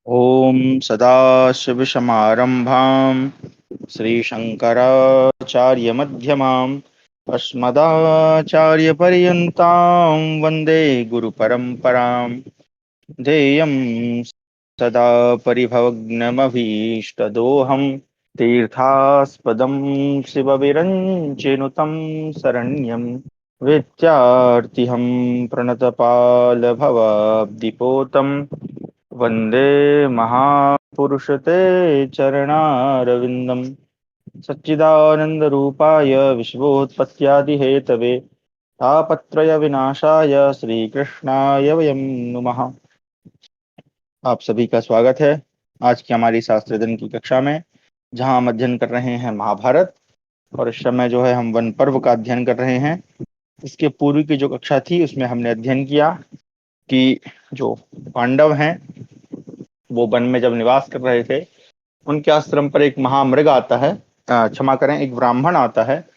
ॐ सदाशिवसमारम्भां श्रीशङ्कराचार्यमध्यमाम् अस्मदाचार्यपर्यन्तां वन्दे गुरुपरम्परां। ध्येयं सदा परिभवग्नमभीष्टदोहं तीर्थास्पदं शिवविरञ्चिनुतं शरण्यं विद्यार्थिहं प्रणतपालभवाब्धिपोतं वन्दे महापुरुषते चरणारविन्दम्। सच्चिदानन्दरूपाय विश्वोत्पत्त्यादिहेतवे तापत्रयविनाशाय श्रीकृष्णाय वयं नुमः। आप सभी का स्वागत है आज की हमारी शास्त्र अध्ययन की कक्षा में, जहां हम अध्ययन कर रहे हैं महाभारत। और इस समय जो है हम वन पर्व का अध्ययन कर रहे हैं। इसके पूर्व की जो कक्षा थी उसमें हमने अध्ययन किया कि जो पांडव हैं वो वन में जब निवास कर रहे थे, उनके आश्रम पर एक महामृग आता है, क्षमा करें, एक ब्राह्मण आता है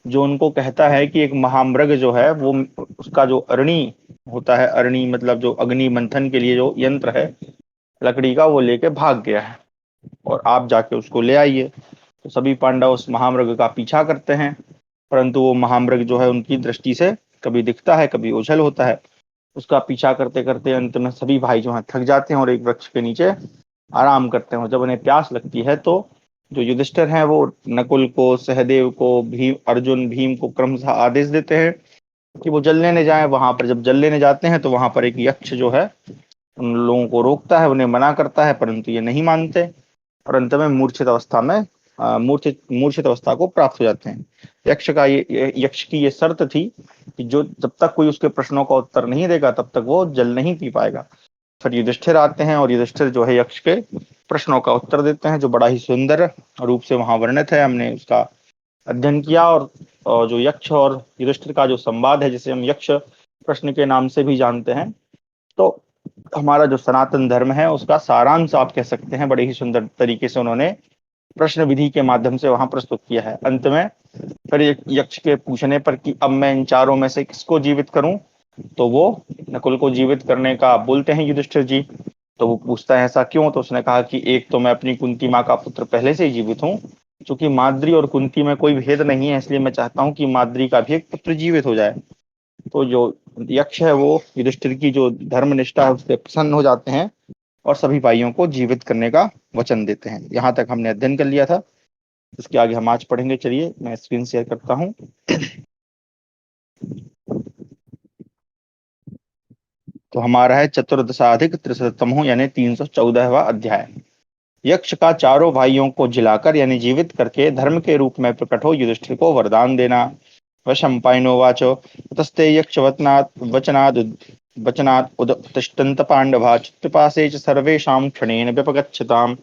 जो उनको कहता है कि एक महामृग जो है वो उसका जो अरणि होता है, अरणि मतलब जो अग्नि मंथन के लिए जो यंत्र है लकड़ी का, वो लेके भाग गया है और आप जाके उसको ले आइए। तो सभी पांडव उस महामृग का पीछा करते हैं, परंतु वो महामृग जो है उनकी दृष्टि से कभी दिखता है कभी ओझल होता है। उसका पीछा करते करते अंत में सभी भाई जो है थक जाते हैं और एक वृक्ष के नीचे आराम करते हैं। और जब उन्हें प्यास लगती है तो जो युधिष्ठिर हैं वो नकुल को, सहदेव को, भीम, अर्जुन, भीम को क्रमशः आदेश देते हैं कि वो जल लेने जाएं। वहां पर जब जल लेने जाते हैं तो वहां पर एक यक्ष जो है उन लोगों को रोकता है, उन्हें मना करता है, परंतु ये नहीं मानते और अंत में मूर्छित अवस्था में मूर्छित अवस्था को प्राप्त हो जाते हैं। यक्ष की ये शर्त थी कि जो जब तक कोई उसके प्रश्नों का उत्तर नहीं देगा तब तक वो जल नहीं पी पाएगा। फिर युधिष्ठिर आते हैं और युधिष्ठिर जो है यक्ष के प्रश्नों का उत्तर देते हैं, जो बड़ा ही सुंदर रूप से वहां वर्णित है। हमने उसका अध्ययन किया और जो यक्ष और युधिष्ठिर का जो संवाद है, जिसे हम यक्ष प्रश्न के नाम से भी जानते हैं, तो हमारा जो सनातन धर्म है उसका सारांश आप कह सकते हैं। बड़े ही सुंदर तरीके से उन्होंने प्रश्न विधि के माध्यम से वहां प्रस्तुत किया है। अंत में फिर यक्ष के पूछने पर कि अब मैं इन चारों में से किसको जीवित करूं, तो वो नकुल को जीवित करने का बोलते हैं युधिष्ठिर जी। तो वो पूछता है ऐसा क्यों, तो उसने कहा कि एक तो मैं अपनी कुंती माँ का पुत्र पहले से ही जीवित हूँ, क्योंकि माद्री और कुंती में कोई भेद नहीं है, इसलिए मैं चाहता हूँ कि माद्री का भी एक पुत्र जीवित हो जाए। तो जो यक्ष है वो युधिष्ठिर की जो धर्म निष्ठा है उससे प्रसन्न हो जाते हैं और सभी भाइयों को जीवित करने का वचन देते हैं। यहाँ तक हमने अध्ययन कर लिया था। इसके आगे हम आज पढ़ेंगे। चलिए मैं स्क्रीन शेयर करता हूँ। तो हमारा है चतुर्दशाधिक त्रिशतमो यानी 314वां अध्याय। यक्ष का चारों भाइयों को जिलाकर यानी जीवित करके धर्म के रूप में प्रकट हो युधिष्ठिर को वरदान देना। वशंपायनोवाचो तस्ते यक्ष वचनाद वचनात् उदतिष्ठन्त पांडवा चित्तपासे च सर्वेषां क्षणेन व्यपगच्छताम्।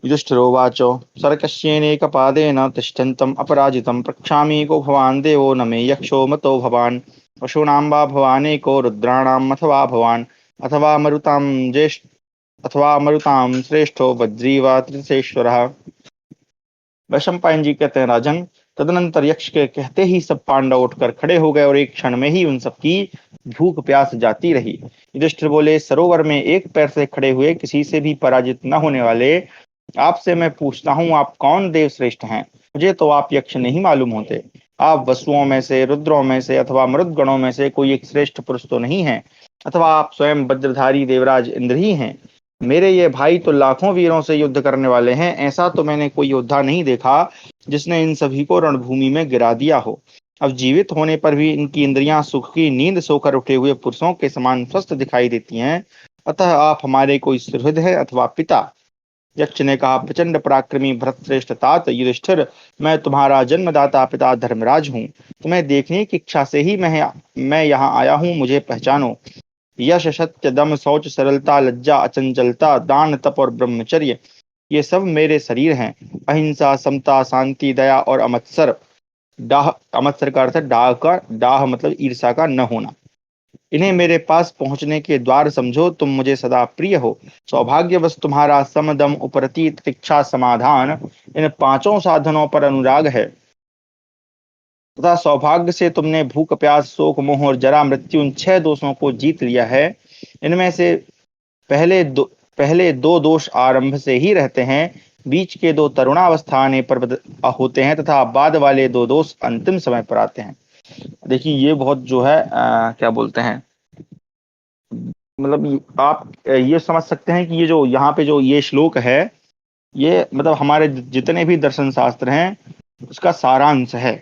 युधिष्ठिरोवाच सर्कस्येनेकपादेन तिष्ठन्तम् अपराजितं प्रक्षामि को भवान् देवो न मे यक्षो मतो भवान् पशूनां वा भवानेको रुद्राणाम् अथवा भवान् अथवा मरुतां ज्येष्ठ अथवा मरुतां श्रेष्ठो वज्री वा त्रिशेश्वरः। वैशंपायन जी कहते हैं, राजन, तदनंतर यक्ष के कहते ही सब पांडव उठकर खड़े हो गए और एक क्षण में ही उन सबकी भूख प्यास जाती रही। युधिष्ठिर बोले, सरोवर में एक पैर से खड़े हुए किसी से भी पराजित न होने वाले आपसे मैं पूछता हूँ, आप कौन देव श्रेष्ठ हैं? मुझे तो आप यक्ष नहीं मालूम होते। आप वसुओं में से, रुद्रों में से अथवा मरुदगणों में से कोई एक श्रेष्ठ पुरुष तो नहीं है, अथवा आप स्वयं वज्रधारी देवराज इंद्र ही हैं। मेरे ये भाई तो लाखों वीरों से युद्ध करने वाले हैं, ऐसा तो मैंने कोई योद्धा नहीं देखा जिसने इन सभी को रणभूमि में गिरा दिया हो। अब जीवित होने पर भी इनकी इंद्रियां सुख की नींद सोकर उठे हुए पुरुषों के समान स्वस्थ दिखाई देती हैं। अतः आप हमारे कोई सुहृद है अथवा पिता। यक्ष ने कहा, प्रचंड पराक्रमी भरतश्रेष्ठ तात युधिष्ठिर, मैं तुम्हारा जन्मदाता पिता धर्मराज हूँ। तुम्हें देखने की इच्छा से ही मैं यहाँ आया हूँ, मुझे पहचानो। यश, सत्य, दम, शौच, सरलता, लज्जा, अचंचलता, दान, तप और ब्रह्मचर्य, ये सब मेरे शरीर हैं। अहिंसा, समता, शांति, दया और अमत्सर। डाह, अमत्सर का अर्थ है डाह का, डाह मतलब ईर्षा का न होना। इन्हें मेरे पास पहुंचने के द्वार समझो। तुम मुझे सदा प्रिय हो। सौभाग्यवश तुम्हारा समदम, उपरति, तितिक्षा, समाधान, इन पांचों साधनों पर अनुराग है तथा सौभाग्य से तुमने भूख, प्यास, शोक, मोह और जरा मृत्यु, इन छह दोषों को जीत लिया है। इनमें से पहले दो पहले दो दोष आरंभ से ही रहते हैं, बीच के दो तरुणावस्था आने पर होते हैं तथा बाद वाले दो दोष अंतिम समय पर आते हैं। देखिए ये बहुत जो है क्या बोलते हैं, मतलब आप ये समझ सकते हैं कि ये जो यहाँ पे जो ये श्लोक है, ये मतलब हमारे जितने भी दर्शन शास्त्र हैं उसका सारांश है।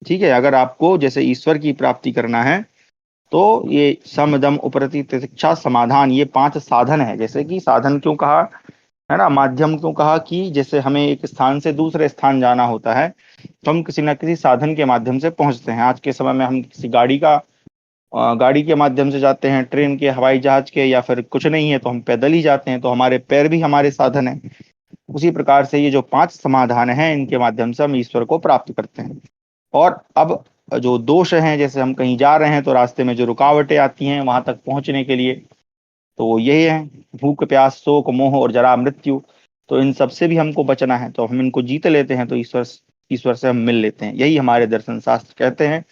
ठीक है, अगर आपको जैसे ईश्वर की प्राप्ति करना है तो ये सम दम उपरति तितिक्षा समाधान, ये पांच साधन है। जैसे कि साधन क्यों कहा है ना, माध्यम क्यों कहा, कि जैसे हमें एक स्थान से दूसरे स्थान जाना होता है तो हम किसी ना किसी साधन के माध्यम से पहुंचते हैं। आज के समय में हम किसी गाड़ी के माध्यम से जाते हैं, ट्रेन के, हवाई जहाज के, या फिर कुछ नहीं है तो हम पैदल ही जाते हैं, तो हमारे पैर भी हमारे साधन है। उसी प्रकार से ये जो पांच समाधान हैं इनके माध्यम से हम ईश्वर को प्राप्त करते हैं। और अब जो दोष हैं, जैसे हम कहीं जा रहे हैं तो रास्ते में जो रुकावटें आती हैं वहां तक पहुंचने के लिए, तो वो यही है, भूख प्यास शोक मोह और जरा मृत्यु। तो इन सब से भी हमको बचना है, तो हम इनको जीत लेते हैं तो ईश्वर से हम मिल लेते हैं। यही हमारे दर्शन शास्त्र कहते हैं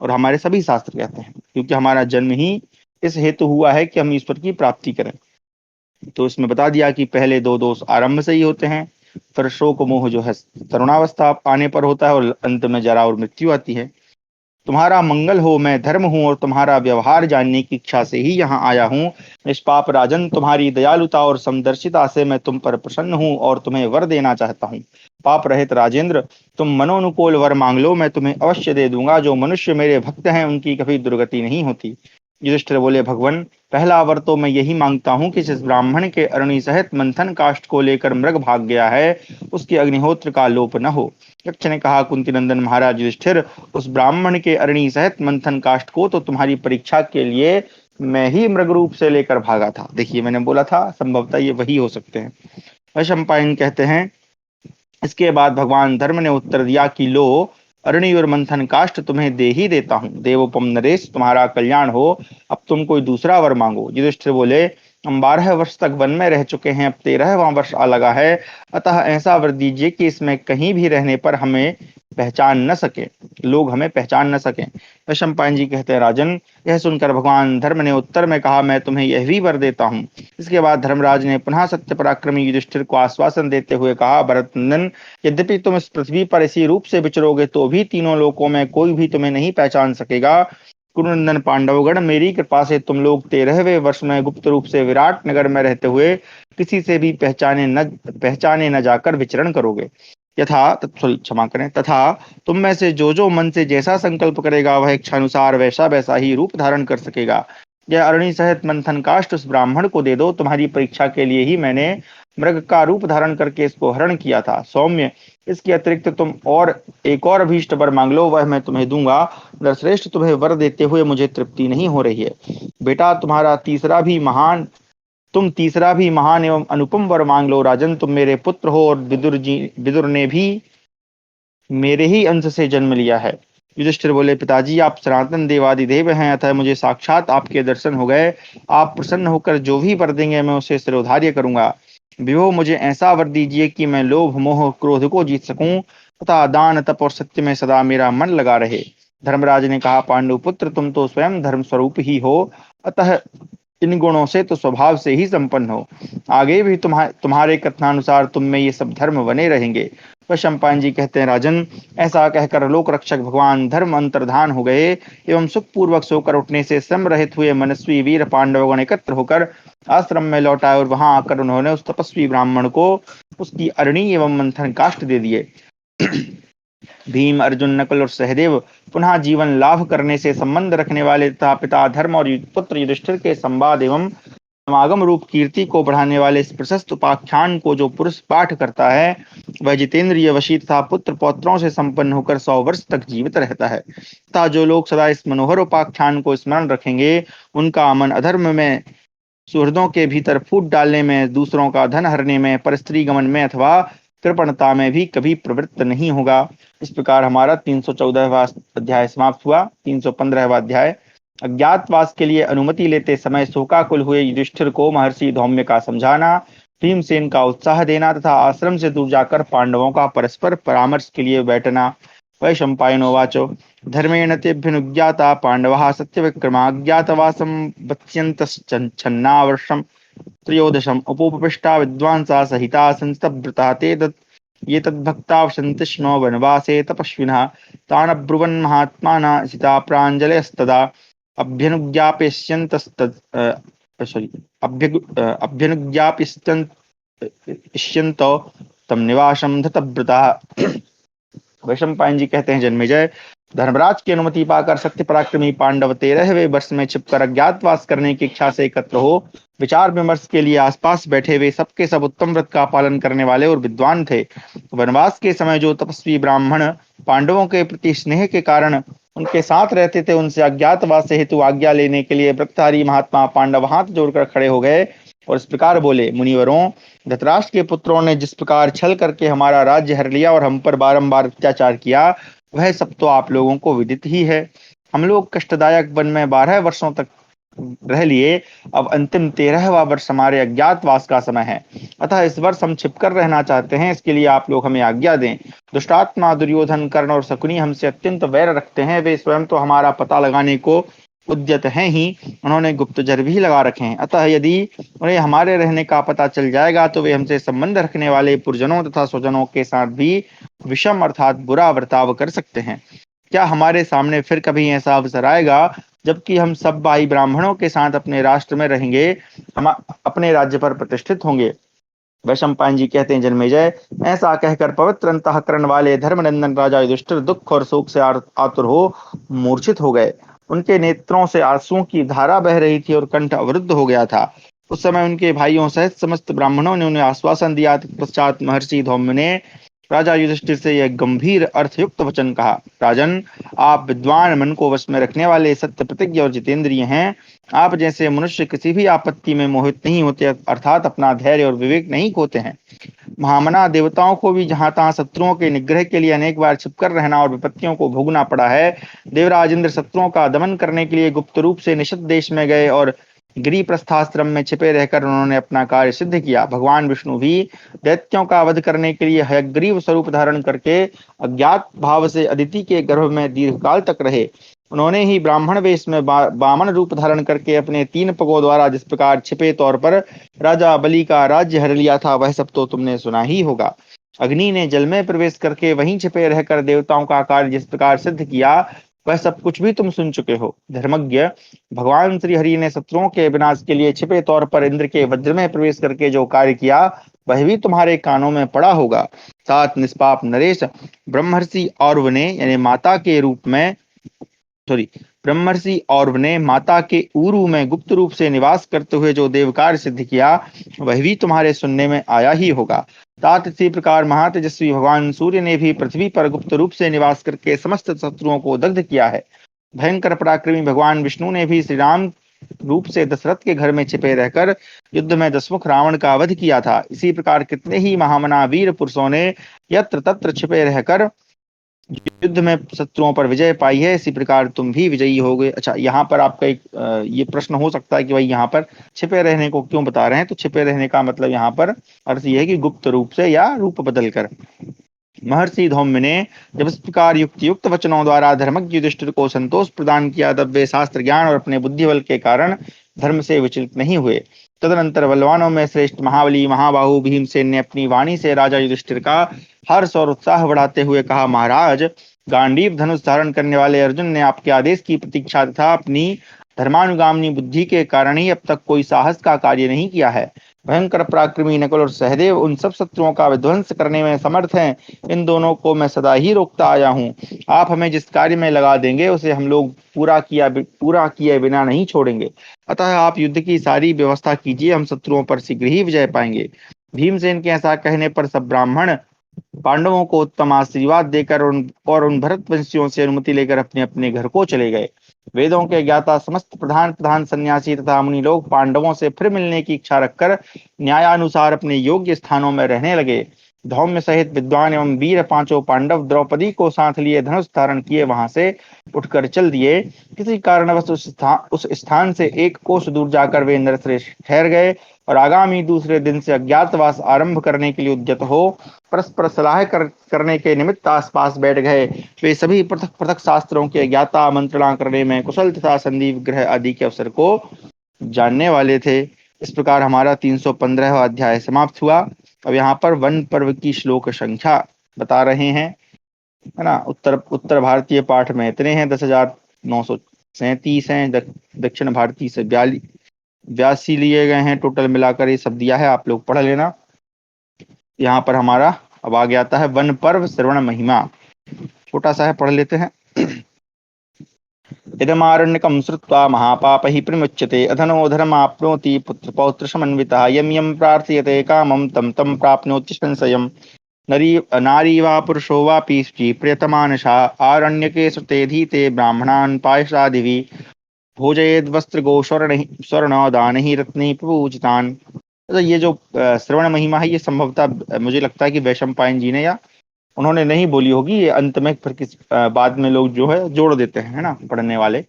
और हमारे सभी शास्त्र कहते हैं, क्योंकि हमारा जन्म ही इस हेतु हुआ है कि हम ईश्वर की प्राप्ति करें। तो इसमें बता दिया कि पहले दो दोष आरंभ से ही होते हैं, फिर शोक मोह जो है तरुणावस्था आने पर होता है, और अंत में जरा और मृत्यु आती है। तुम्हारा मंगल हो, मैं धर्म हूँ और तुम्हारा व्यवहार जानने की इच्छा से ही यहाँ आया हूँ। निष्पाप राजन, तुम्हारी दयालुता और समदर्शिता से मैं तुम पर प्रसन्न हूँ और तुम्हें वर देना चाहता हूँ। पाप रहित राजेंद्र, तुम मनोनुकूल वर मांग लो, मैं तुम्हें अवश्य दे दूंगा। जो मनुष्य मेरे भक्त हैं उनकी कभी दुर्गति नहीं होती। युधिष्ठिर बोले, भगवान, पहला वर तो मैं यही मांगता हूँ कि जिस ब्राह्मण के अरणि सहित मंथन काष्ठ को लेकर मृग भाग गया है उसके अग्निहोत्र का लोप न हो। यक्ष ने कहा, कुंती नंदन महाराज युधिष्ठिर, उस ब्राह्मण के अरणि सहित मंथन काष्ठ को तो तुम्हारी परीक्षा के लिए मैं ही मृग रूप से लेकर भागा था। देखिए मैंने बोला था संभवतः ये वही हो सकते हैं। वैशंपायन कहते हैं, इसके बाद भगवान धर्म ने उत्तर दिया कि लो, अरणि और मंथन काष्ठ तुम्हें दे ही देता हूँ। देवोपम नरेश, तुम्हारा कल्याण हो, अब तुम कोई दूसरा वर मांगो। युधिष्ठिर बोले, हम 12 वर्ष तक वन में रह चुके हैं, अब 13वां वर्ष आ लगा है, अतः ऐसा वर दीजिए कि इसमें कहीं भी रहने पर हमें पहचान न सके, लोग हमें पहचान न सकें। वैशंपायन जी कहते हैं, राजन, यह सुनकर भगवान धर्म ने उत्तर में कहा, मैं तुम्हें यह भी वर देता हूँ। इसके बाद धर्मराज ने पुनः सत्य पराक्रमी युधिष्ठिर को आश्वासन देते हुए कहा, भरत नंदन, यद्यपि तुम इस पृथ्वी पर इसी रूप से विचरोगे तो भी तीनों लोकों में कोई भी तुम्हें नहीं पहचान सकेगा। कुरुनंदन पांडवगण, मेरी कृपा से तुम लोग 13वें वर्ष में गुप्त रूप से विराट नगर में रहते हुए किसी से भी पहचाने न जाकर विचरण करोगे। यथा क्षमा करें, तथा तुम में से जो मन से जैसा संकल्प करेगा वह इच्छानुसार वैसा वैसा ही रूप धारण कर सकेगा। यह अरणि सहित मंथन काष्ठ उस ब्राह्मण को दे दो, तुम्हारी परीक्षा के लिए ही मैंने मृग का रूप धारण करके इसको हरण किया था। सौम्य, इसके अतिरिक्त तुम और एक और अभीष्ट वर मांग लो, वह मैं तुम्हें दूंगा। नरश्रेष्ठ, तुम्हें वर देते हुए मुझे तृप्ति नहीं हो रही है। बेटा, तुम तीसरा भी महान एवं अनुपम वर मांग लो। राजन, तुम मेरे पुत्र हो और विदुर ने भी मेरे ही अंश से जन्म लिया है। युधिष्ठिर बोले, पिताजी, आप सनातन देवादिदेव हैं, अतः मुझे साक्षात आपके दर्शन हो गए। आप प्रसन्न होकर जो भी वर देंगे मैं उसे सिरोधार्य करूंगा। विभो, मुझे ऐसा वर दीजिए कि मैं लोभ मोह क्रोध को जीत सकूं तथा दान तप और सत्य में सदा मेरा मन लगा रहे। धर्मराज ने कहा, पांडुपुत्र, तुम तो स्वयं धर्म स्वरूप ही हो, अतः इन गुणों से तो स्वभाव से ही संपन्न हो। आगे भी तुम्हारे कथनानुसार तुम में ये सब धर्म बने रहेंगे। वह शंपायन जी कहते हैं, राजन, ऐसा कहकर लोक रक्षक भगवान धर्म अंतर्धान हो गए एवं सुखपूर्वक सोकर उठने से श्रम रहित हुए मनस्वी वीर पांडवगण एकत्र होकर आश्रम में लौट आए और वहां आकर उन्होंने उस तपस्वी ब्राह्मण को उसकी अरणी एवं मंथन काष्ठ दे दिए। भीम, अर्जुन, नकुल और सहदेव पुनः जीवन लाभ करने से संबंध रखने वाले तथा पिता धर्म और पुत्र युधिष्ठिर के संवाद एवं समागम रूप कीर्ति को बढ़ाने वाले इस प्रशस्त उपाख्यान को जो पुरुष पाठ करता है वह जितेंद्रिय वशी तथा पुत्र पौत्रों से संपन्न होकर 100 वर्ष तक जीवित रहता है। तथा जो लोग सदा इस मनोहर उपाख्यान को स्मरण रखेंगे उनका मन अधर्म में, सुहृदों के भीतर फूट डालने में, दूसरों का धन हरने में, परस्त्री गमन में अथवा कृपणता में भी कभी प्रवृत्त नहीं होगा। इस प्रकार हमारा 314वां अध्याय समाप्त हुआ। 315वां अध्याय, अज्ञातवास के लिए अनुमति लेते समय शोकाकुल हुए युधिष्ठिर को महर्षि धौम्य का समझाना, भीमसेन का उत्साह देना तथा आश्रम से दूर जाकर पांडवों का परस्पर परामर्श के लिए बैठना। वैशंपायनोवाचो, धर्मेण तेभ्यनुज्ञाता पांडवः सत्यविक्रमा ज्ञातवासं वत्स्यन्तश्छन्नावर्षम् त्रयोदशम उपोपपिष्टा विद्वांसा सहिता संस्तभृता ते तत् ये तद्भक्ता सन्ति स्म वनवासे तपस्विनः तान् अब्रुवन् महात्मानः सिता प्राञ्जलयस्तदा अभ्यनुज्ञापयिष्यन्तस्तद् सॉरी अभ्यनुज्ञापयिष्यन्तो तम निवासम धतव्रता। वैशंपायन जी कहते हैं, जन्मेजय, धर्मराज की अनुमति पाकर सत्य पराक्रमी पांडव 13वें वर्ष में छिपकर अज्ञातवास करने की इच्छा से एकत्र हो विचार विमर्श के लिए आसपास बैठे वे सबके सब उत्तम व्रत का पालन करने वाले और विद्वान थे। वनवास के समय जो तपस्वी ब्राह्मण पांडवों के प्रति स्नेह के कारण उनके साथ रहते थे, उनसे अज्ञातवास हेतु आज्ञा लेने के लिए व्रतधारी महात्मा पांडव हाथ जोड़कर खड़े हो गए और इस प्रकार बोले, मुनिवरों, धृतराष्ट्र के पुत्रों ने जिस प्रकार छल करके हमारा राज्य हर लिया और हम पर बारंबार अत्याचार किया, वह सब तो आप लोगों को विदित ही है। हम लोग कष्टदायक वन में 12 वर्षों तक रह लिए, अब अंतिम 13वां वर्ष हमारे अज्ञातवास का समय है, अतः इस वर्ष हम छिपकर रहना चाहते हैं, इसके लिए आप लोग हमें आज्ञा दें। दुष्टात्मा दुर्योधन, कर्ण और शकुनी हमसे अत्यंत वैर रखते हैं, वे स्वयं तो हमारा पता लगाने को उद्यत हैं ही, उन्होंने गुप्तचर भी लगा रखे हैं, अतः यदि उन्हें हमारे रहने का पता चल जाएगा तो वे हमसे संबंध रखने वाले पुरजनों तथा स्वजनों के साथ भी विषम अर्थात बुरा बर्ताव कर सकते हैं। क्या हमारे सामने फिर कभी ऐसा अवसर आएगा जबकि हम सब भाई ब्राह्मणों के साथ अपने राष्ट्र में रहेंगे, हम अपने राज्य पर प्रतिष्ठित होंगे? वैशंपायन जी कहते हैं, जन्मेजय, ऐसा कहकर पवित्र अंतःकरण वाले धर्मनंदन राजा युधिष्ठिर दुख और शोक से आतुर हो मूर्छित हो गए। उनके नेत्रों से आंसुओं की धारा बह रही थी और कंठ अवरुद्ध हो गया था। उस समय उनके भाइयों सहित समस्त ब्राह्मणों ने उन्हें आश्वासन दिया। तत्पश्चात महर्षि धौम्य ने राजा युधिष्ठिर से यह गंभीर अर्थयुक्त वचन कहा, राजन, आप विद्वान, मन को वश में रखने वाले, सत्य प्रतिज्ञ और जितेंद्रिय हैं। आप जैसे मनुष्य किसी भी आपत्ति में मोहित नहीं होते, अर्थात अपना धैर्य और विवेक नहीं खोते हैं। महामना देवताओं को भी जहां तहां शत्रुओं के निग्रह के लिए अनेक बार छिपकर रहना और विपत्तियों को भोगना पड़ा है। देवराज इंद्र शत्रुओं का दमन करने के लिए गुप्त रूप से निषद देश में गए और गिरि प्रस्थाश्रम में छिपे रहकर उन्होंने अपना कार्य सिद्ध किया। भगवान विष्णु भी दैत्यों का वध करने के लिए हयग्रीव स्वरूप धारण करके अज्ञात भाव से अदिति के गर्भ में दीर्घकाल तक रहे। उन्होंने ही ब्राह्मण वेश में वामन रूप धारण करके अपने 3 पगों द्वारा जिस प्रकार छिपे तौर पर राजा बलि का राज्य हर लिया था, वह सब तो तुमने सुना ही होगा। अग्नि ने जल में प्रवेश करके वहीं छिपे रहकर देवताओं का कार्य जिस प्रकार सिद्ध किया, वह सब कुछ भी तुम सुन चुके हो। धर्मज्ञ, भगवान श्री हरि ने शत्रुओं के विनाश के लिए छिपे तौर पर इंद्र के वज्र में प्रवेश करके जो कार्य किया, वह भी तुम्हारे कानों में पड़ा होगा। सात निष्पाप नरेश, ब्रह्मर्षि औरव ने यानी माता के रूप में ब्रह्मर्षि औरव ने माता के ऊरु में गुप्त रूप से निवास करते हुए जो देव कार्य सिद्ध किया, वह भी तुम्हारे सुनने में आया ही होगा। तात इसी प्रकार महातेजस्वी भगवान सूर्य ने भी पृथ्वी पर गुप्त रूप से निवास करके समस्त शत्रुओं को दग्ध किया है। भयंकर पराक्रमी भगवान विष्णु ने भी श्री राम रूप से दशरथ के घर में छिपे रहकर युद्ध में दशमुख रावण का वध किया था। इसी प्रकार कितने ही महामना वीर पुरुषों ने यत्र तत्र छिपे रहकर युद्ध में शत्रुओं पर विजय पाई है। इसी प्रकार तुम भी विजयी हो गए। अच्छा, यहाँ पर आपका एक ये प्रश्न हो सकता है कि भाई यहाँ पर छिपे रहने को क्यों बता रहे हैं? तो छिपे रहने का मतलब यहाँ पर अर्थ यह है कि गुप्त रूप से या रूप बदल कर। महर्षि धौम्य ने जब इस प्रकार युक्त वचनों द्वारा धर्मज्ञ युधिष्ठिर को संतोष प्रदान किया, तब वे शास्त्र ज्ञान और अपने बुद्धिबल के कारण धर्म से विचलित नहीं हुए। तदनंतर बलवानों में श्रेष्ठ महाबली महाबाहु भीमसेन ने अपनी वाणी से राजा युधिष्ठिर का हर्ष और उत्साह बढ़ाते हुए कहा, महाराज, गांडीव धनुष धारण करने वाले अर्जुन ने आपके आदेश की प्रतीक्षा तथा अपनी धर्मानुगामी बुद्धि के कारण ही अब तक कोई साहस का कार्य नहीं किया है। भयंकर पराक्रमी नकुल और सहदेव उन सब शत्रुओं का विध्वंस करने में समर्थ हैं। इन दोनों को मैं सदा ही रोकता आया हूँ। आप हमें जिस कार्य में लगा देंगे उसे हम लोग पूरा किए बिना नहीं छोड़ेंगे। अतः आप युद्ध की सारी व्यवस्था कीजिए, हम शत्रुओं पर शीघ्र ही विजय पाएंगे। भीमसेन के ऐसा कहने पर सब ब्राह्मण पांडवों को उत्तम आशीर्वाद देकर और उन भरत वंशियों से अनुमति लेकर अपने अपने घर को चले गए। वेदों के ज्ञाता समस्त प्रधान सन्यासी तथा मुनि लोग पांडवों से फिर मिलने की इच्छा रखकर न्यायानुसार अपने योग्य स्थानों में रहने लगे। धौम्य सहित विद्वान एवं वीर 5 पांडव द्रौपदी को साथ लिए धनुष धारण किए वहां से उठकर चल दिए। किसी कारणवश उस स्थान से 1 कोस दूर जाकर वे नरश्रेष्ठ ठहर गए और आगामी दूसरे दिन से अज्ञातवास आरंभ करने के लिए उद्यत हो परस्पर सलाह करने के निमित्त आसपास बैठ गए। वे सभी पृथक पृथक शास्त्रों के ज्ञाता, मंत्रणा करने में कुशल तथा संधि विग्रह आदि के अवसर को जानने वाले थे। इस प्रकार हमारा 315वां अध्याय समाप्त हुआ। अब यहाँ पर वन पर्व की श्लोक संख्या बता रहे हैं, है ना। उत्तर उत्तर भारतीय पाठ में इतने हैं, 10,937 हैं। दक्षिण भारतीय से 82 लिए गए हैं। टोटल मिलाकर ये सब दिया है, आप लोग पढ़ लेना। यहाँ पर हमारा अब आगे आता है वन पर्व श्रवण महिमा। छोटा सा है, पढ़ लेते हैं। इदमारण्यकं श्रुत्वा महापापैः प्रमुच्यते अधनो धर्माप्नोति पुत्रपौत्र समन्वितः यं यं प्रार्थयते कामं तं तं प्राप्नोति संशयम् नारी वा पुरुषो वापि प्रियतमानशा आरण्यके श्रुतेधीते ब्राह्मणान् पायसादिभिः भोजयेद् वस्त्रगो स्वर्ण दानैः रत्नैः प्रपूजितान्। तो ये जो श्रवण महिमा है, ये संभवतः मुझे लगता है कि वैशंपायन जी ने या उन्होंने नहीं बोली होगी। ये अंत में फिर बाद में लोग जो है जोड़ देते हैं, है ना, पढ़ने वाले।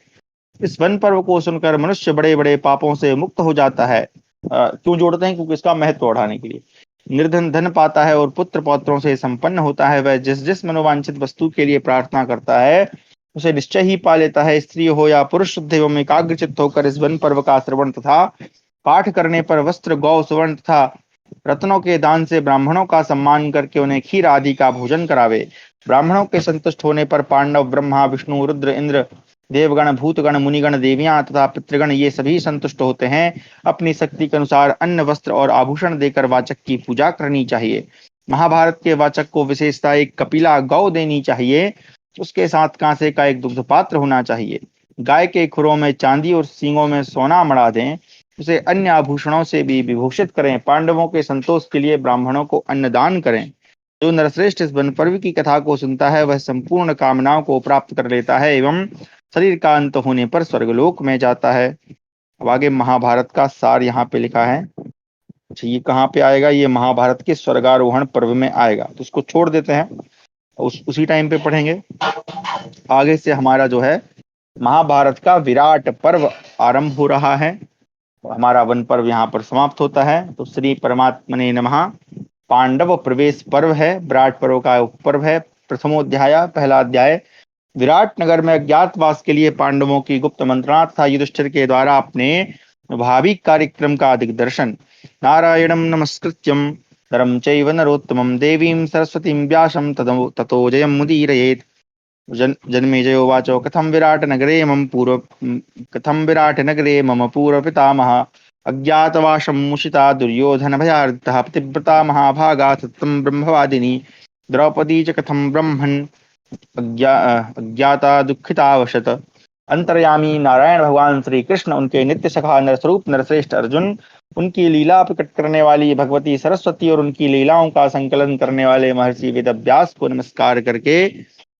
इस वन पर्व को सुनकर मनुष्य बड़े बड़े पापों से मुक्त हो जाता है। क्यों जोड़ते हैं? क्योंकि इसका महत्व बढ़ाने के लिए। निर्धन धन पाता है और पुत्र पौत्रों से संपन्न होता है। वह जिस जिस मनोवांछित वस्तु के लिए प्रार्थना करता है उसे निश्चय ही पा लेता है। स्त्री हो या पुरुष, शुद्ध एवं एकाग्रचित्त होकर इस वन पर्व का श्रवण तथा पाठ करने पर वस्त्र, गौ, सुवर्ण तथा रत्नों के दान से ब्राह्मणों का सम्मान करके उन्हें खीर आदि का भोजन करावे। ब्राह्मणों के संतुष्ट होने पर पांडव, ब्रह्मा, विष्णु, रुद्र, इंद्र, देवगण, भूतगण, मुनिगण, देवियां तथा पितृगण ये सभी संतुष्ट होते हैं। अपनी शक्ति के अनुसार अन्न, वस्त्र और आभूषण देकर वाचक की पूजा करनी चाहिए। महाभारत के वाचक को विशेषता एक कपिला गौ देनी चाहिए। उसके साथ कांसे का एक दुग्ध पात्र होना चाहिए। गाय के खुरों में चांदी और सींगों में सोना मढ़ा दें। उसे अन्य आभूषणों से भी विभूषित करें। पांडवों के संतोष के लिए ब्राह्मणों को अन्नदान करें। जो नरश्रेष्ठ इस वन पर्व की कथा को सुनता है वह संपूर्ण कामनाओं को प्राप्त कर लेता है एवं शरीर का अंत होने पर स्वर्गलोक में जाता है। अब आगे महाभारत का सार यहाँ पे लिखा है। अच्छा, ये कहाँ पे आएगा? ये महाभारत के स्वर्गारोहण पर्व में आएगा, तो उसको छोड़ देते हैं, उसी टाइम पे पढ़ेंगे। आगे से हमारा जो है महाभारत का विराट पर्व आरंभ हो रहा है। हमारा वन पर्व यहाँ पर समाप्त होता है। तो श्री परमात्मने नमः। पांडव प्रवेश पर्व है, विराट पर्व का उपपर्व है। प्रथमोध्याय, पहला अध्याय। विराट नगर में अज्ञातवास के लिए पांडवों की गुप्त मंत्रणा तथा युधिष्ठिर के द्वारा अपने भावी कार्यक्रम का दिग्दर्शन। नारायणं नमस्कृत्यं नरं चैव नरोत्तमं देवीं सरस्वतीं व्यासं ततो जयमुदीरयेत्। जन्मेजयोवाच कथं विराट नगरे मम पूर्व पितामह अज्ञातवासं मुषिता दुर्योधन भयार्तः पतिव्रता महाभागा सत्यं ब्रह्मवादिनी द्रौपदी च कथं ब्रह्मन् अज्ञाता दुखितावशत। अंतर्यामी नारायण भगवान श्री कृष्ण, उनके नित्य सखा नरस्वरूप नरश्रेष्ठ अर्जुन, उनकी लीला प्रकट करने वाली भगवती सरस्वती और उनकी लीलाओं का संकलन करने वाले महर्षि वेदव्यास को नमस्कार करके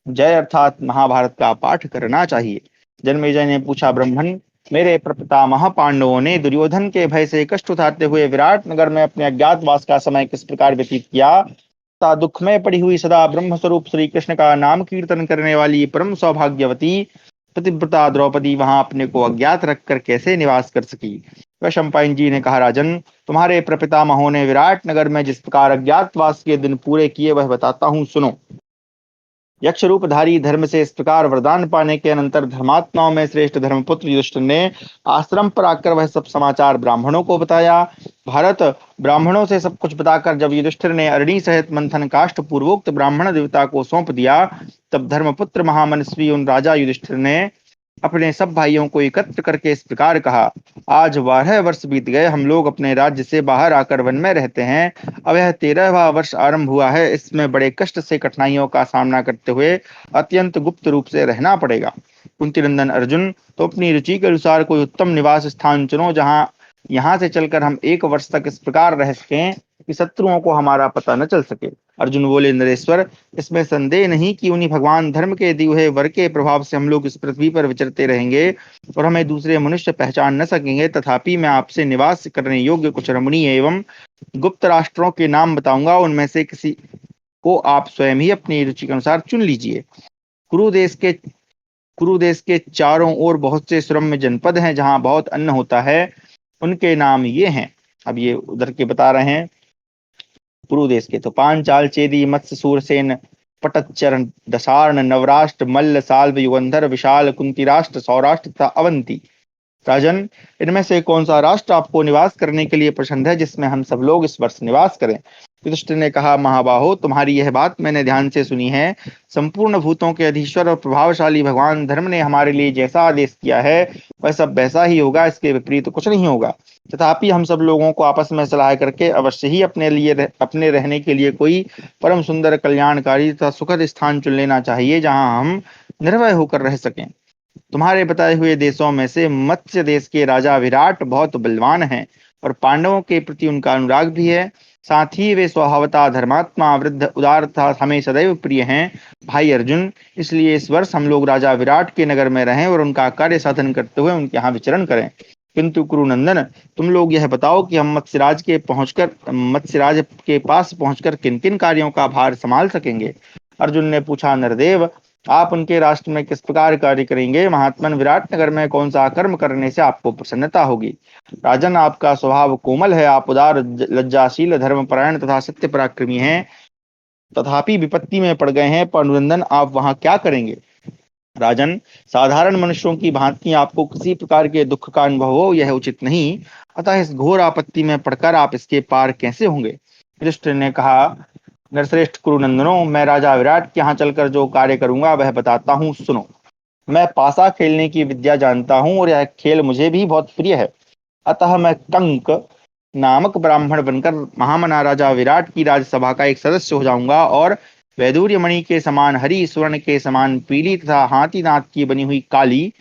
जय अर्थात महाभारत का पाठ करना चाहिए। जन्मेजय ने पूछा, ब्रह्मन, मेरे प्रपितामह पांडवों ने दुर्योधन के भय से कष्ट उठाते हुए विराट नगर में अपने अज्ञातवास का समय किस प्रकार व्यतीत किया तथा दुख में पड़ी हुई सदा ब्रह्म स्वरूप श्री कृष्ण का नाम कीर्तन करने वाली परम सौभाग्यवती पतिव्रता द्रौपदी वहां अपने को अज्ञात रखकर कैसे निवास कर सकी। वैशंपायन जी ने कहा, राजन, तुम्हारे प्रपितामहों ने विराट नगर में जिस प्रकार अज्ञातवास के दिन पूरे किए वह बताता हूँ, सुनो। यक्ष रूपधारी धर्म से इस प्रकार वरदान पाने के अनंतर धर्मात्माओं में श्रेष्ठ धर्मपुत्र युधिष्ठिर ने आश्रम पर आकर वह सब समाचार ब्राह्मणों को बताया। भारत ब्राह्मणों से सब कुछ बताकर जब युधिष्ठिर ने अरणी सहित मंथन काष्ठ पूर्वोक्त ब्राह्मण देवता को सौंप दिया, तब धर्मपुत्र महामनस्वी उन राजा युधिष्ठिर ने अपने सब भाइयों को एकत्र करके इस प्रकार कहा, आज 12 वर्ष बीत गए, हम लोग अपने राज्य से बाहर आकर वन में रहते हैं। अब यह 13वां वर्ष आरंभ हुआ है। इसमें बड़े कष्ट से कठिनाइयों का सामना करते हुए अत्यंत गुप्त रूप से रहना पड़ेगा। कुंती नंदन अर्जुन, तो अपनी रुचि के अनुसार कोई उत्तम निवास स्थान चुनो जहाँ यहाँ से चलकर हम 1 वर्ष तक इस प्रकार रह सकें कि शत्रुओं को हमारा पता न चल सके। अर्जुन बोले, नरेश्वर, इसमें संदेह नहीं कि उन्हीं भगवान धर्म के दिए हुए वर के प्रभाव से हम लोग इस पृथ्वी पर विचरते रहेंगे और हमें दूसरे मनुष्य पहचान न सकेंगे। तथापि मैं आपसे निवास करने योग्य कुछ रमणीय एवं गुप्त राष्ट्रों के नाम बताऊंगा, उनमें से किसी को आप स्वयं ही अपनी रुचि के अनुसार चुन लीजिए। कुरुदेश के चारों ओर बहुत से सुरम्य जनपद हैं जहाँ बहुत अन्न होता है। उनके नाम ये हैं, अब ये उधर के बता रहे हैं कुरु देश के। तो पांचाल, चेदी, मत्स्य, सूरसेन, पटच्चरण, दशार्ण, नवराष्ट्र, मल्ल, साल्व, युगंधर, विशाल, कुंती राष्ट्र, सौराष्ट्र तथा अवंती। राजन, इनमें से कौन सा राष्ट्र आपको निवास करने के लिए पसंद है, जिसमें हम सब लोग इस वर्ष निवास करें? युधिष्ठिर ने कहा, महाबाहो, तुम्हारी यह बात मैंने ध्यान से सुनी है। संपूर्ण भूतों के अधीश्वर और प्रभावशाली भगवान धर्म ने हमारे लिए जैसा आदेश किया है वह सब वैसा ही होगा, इसके विपरीत तो कुछ नहीं होगा। तथापि हम सब लोगों को आपस में सलाह करके अवश्य ही अपने रहने के लिए कोई परम सुंदर, कल्याणकारी तथा सुखद स्थान चुन लेना चाहिए, जहां हम निर्भय होकर रह सकें। तुम्हारे बताए हुए देशों में से मत्स्य देश के राजा विराट बहुत बलवान हैं और पांडवों के प्रति उनका अनुराग भी है। साथ ही वे स्वभावतः धर्मात्मा, वृद्ध, उदार तथा हमें सदैव प्रिय हैं। भाई अर्जुन, इसलिए इस वर्ष हम लोग राजा विराट के नगर में रहें और उनका कार्य साधन करते हुए उनके यहाँ विचरण करें। किंतु कुरुनंदन, तुम लोग यह बताओ कि हम मत्स्यराज के पास पहुंचकर किन किन कार्यों का भार संभाल सकेंगे? अर्जुन ने पूछा, नरदेव, आप उनके राष्ट्र में किस प्रकार कार्य करेंगे? महात्मन, विराट नगर में कौन सा कर्म करने से आपको प्रसन्नता होगी? राजन, आपका स्वभाव कोमल है, आप उदार, लज्जाशील, धर्मपरायण तथा सत्य पराक्रमी हैं। तथापि विपत्ति में पड़ गए हैं, पांडुनंदन, आप वहां क्या करेंगे? राजन, साधारण मनुष्यों की भांति आपको किसी प्रकार के दुख का अनुभव हो, यह उचित नहीं। अतः इस घोर आपत्ति में पड़कर आप इसके पार कैसे होंगे? युधिष्ठिर ने कहा, नरश्रेष्ठ कुरुनंदनों, मैं राजा विराट के यहाँ चलकर जो कार्य करूंगा वह बताता हूँ, सुनो। मैं पासा खेलने की विद्या जानता हूँ और यह खेल मुझे भी बहुत प्रिय है। अतः मैं कंक नामक ब्राह्मण बनकर महामना राजा विराट की राज्यसभा का एक सदस्य हो जाऊंगा और वैदूर्य मणि के समान हरी, स्वर्ण के समान पीली तथा हाथी दांत की बनी हुई काली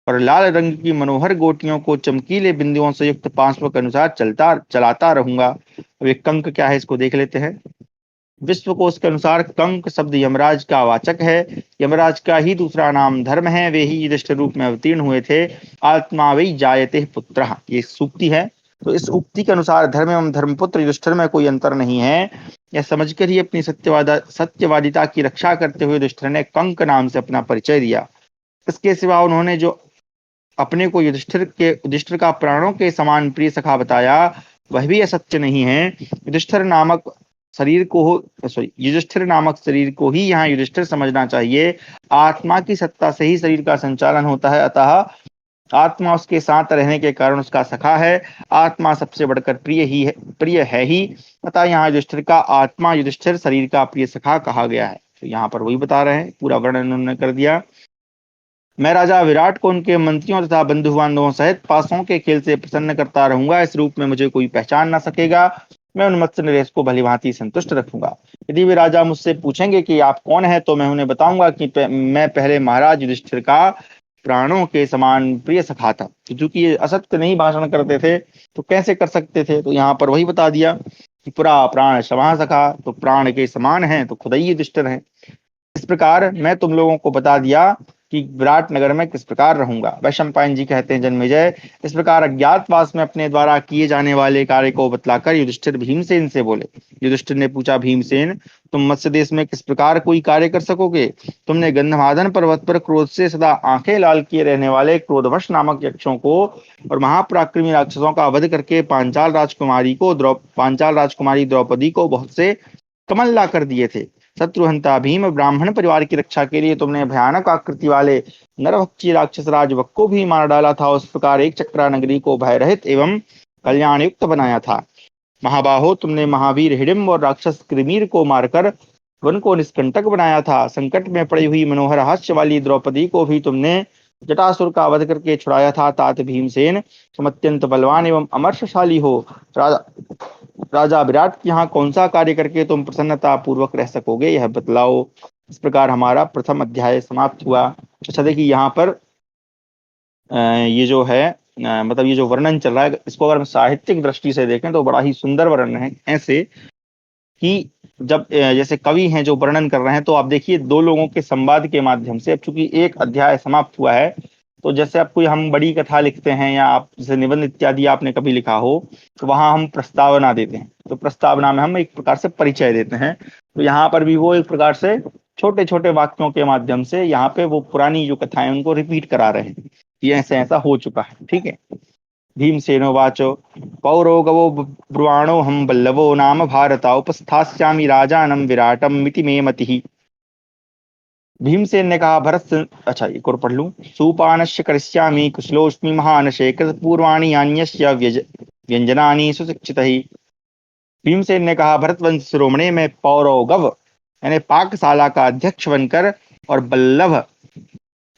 और लाल रंग की मनोहर गोटियों को चमकीले बिंदुओं से युक्त पांचवों के अनुसार चलाता रहूंगा। अब ये कंक क्या है, इसको देख लेते हैं। विश्वकोश के अनुसार कंक शब्द यमराज का वाचक है। यमराज का ही दूसरा नाम धर्म है। वे ही युधिष्ठिर रूप में अवतीर्ण हुए थे। आत्मा वै जायते पुत्रः, ये सूक्ति है। तो इस उक्ति के अनुसार धर्म एवं धर्मपुत्र युधिष्ठिर में कोई अंतर नहीं है। यह समझकर ही अपनी सत्यवादिता की रक्षा करते हुए युधिष्ठिर ने कंक नाम से अपना परिचय दिया। इसके सिवा उन्होंने जो अपने को युधिष्ठिर का प्राणों के समान प्रिय सखा बताया, वह भी असत्य नहीं है। युधिष्ठिर नामक शरीर को ही यहाँ युधिष्ठिर समझना चाहिए। आत्मा की सत्ता से ही शरीर का संचालन होता है, अतः आत्मा उसके साथ रहने के कारण उसका सखा है। आत्मा सबसे बढ़कर प्रिय है ही, अतः यहाँ युधिष्ठिर का आत्मा युधिष्ठिर शरीर का प्रिय सखा कहा गया है। तो यहाँ पर वही बता रहे हैं, पूरा वर्णन उन्होंने कर दिया। मैं राजा विराट को उनके मंत्रियों तथा बंधु बांधवों सहित पासों के खेल से प्रसन्न करता रहूंगा। इस रूप में मुझे कोई पहचान ना सकेगा। मैं उन मत्स्य नरेश को भली भांति संतुष्ट रखूंगा। यदि वे राजा मुझसे पूछेंगे कि आप कौन है, तो मैं उन्हें बताऊंगा कि मैं पहले महाराज युधिष्ठिर का प्राणों के समान प्रिय सखा था। क्योंकि ये असत्य नहीं भाषण करते थे तो कैसे कर सकते थे? तो यहाँ पर वही बता दिया कि पुरा प्राण समा सखा, तो प्राण के समान है तो खुद ही युधिष्ठिर है। इस प्रकार मैं तुम लोगों को बता दिया कि विराट नगर में किस प्रकार रहूंगा। वैशंपायन जी कहते हैं, जन्मेजय, इस प्रकार अज्ञातवास में अपने द्वारा किए जाने वाले कार्य को बतलाकर युधिष्ठिर भीमसेन से बोले। युधिष्ठिर ने पूछा, भीमसेन, तुम मत्स्य देश में किस प्रकार कोई कार्य कर सकोगे? तुमने गंधमादन पर्वत पर क्रोध से सदा आंखें लाल किए रहने वाले क्रोधवश नामक यक्षों को और महापराक्रमी राक्षसों का वध करके पांचाल राजकुमारी द्रौपदी को बहुत से कमल ला कर दिए थे। शत्रुहंता भीम, ब्राह्मण परिवार की रक्षा के लिए तुमने भयानक आकृति वाले नरभक्षी राक्षस राज वक को भी मार डाला था। उस प्रकार एक चक्रा नगरी को भय रहित एवं कल्याण युक्त बनाया था। महाबाहो, तुमने महावीर हिडिंब और राक्षस कृमीर को मारकर वन को निष्कंटक बनाया था। संकट में पड़ी हुई मनोहर हास्य वाली द्रौपदी को भी तुमने जटासुर का वध करके छुड़ाया था। तात भीमसेन, तुम अत्यंत बलवान एवं अमर्षशाली हो। राजा विराट के यहाँ कौन सा कार्य करके तुम प्रसन्नता पूर्वक रह सकोगे, यह बतलाओ। इस प्रकार हमारा प्रथम अध्याय समाप्त हुआ। अच्छा, देखिए यहाँ पर ये जो है मतलब ये जो वर्णन चल रहा है, इसको अगर हम साहित्यिक दृष्टि से देखें तो बड़ा ही सुंदर वर्णन है। ऐसे कि जब जैसे कवि हैं जो वर्णन कर रहे हैं, तो आप देखिए दो लोगों के संवाद के माध्यम से, अब चूंकि एक अध्याय समाप्त हुआ है, तो जैसे आप कोई हम बड़ी कथा लिखते हैं या आप जैसे निबंध इत्यादि आपने कभी लिखा हो, तो वहां हम प्रस्तावना देते हैं। तो प्रस्तावना में हम एक प्रकार से परिचय देते हैं। तो यहाँ पर भी वो एक प्रकार से छोटे छोटे वाक्यों के माध्यम से यहाँ पे वो पुरानी जो कथाएं उनको रिपीट करा रहे हैं। ये ऐसे ऐसा हो चुका है, ठीक है। भीमसेनोवाचो, पौरोगवो ब्रुवाणो हम बल्लवो नाम भारता उपस्थास्यामि राजानं विराटम मिति मे मतिः। भीमसेन ने कहा, अच्छा एक और पढ़ लूं। सुपानश्य करिष्यामि कुशलोस्मि महानशे कृत पूर्वाणि यान्यस्य व्यंजनानि सुशिक्षित ही। भीमसेन ने कहा, भरतवंश शिरोमणि में पौरव यानी पाकशाला का अध्यक्ष बनकर और बल्लभ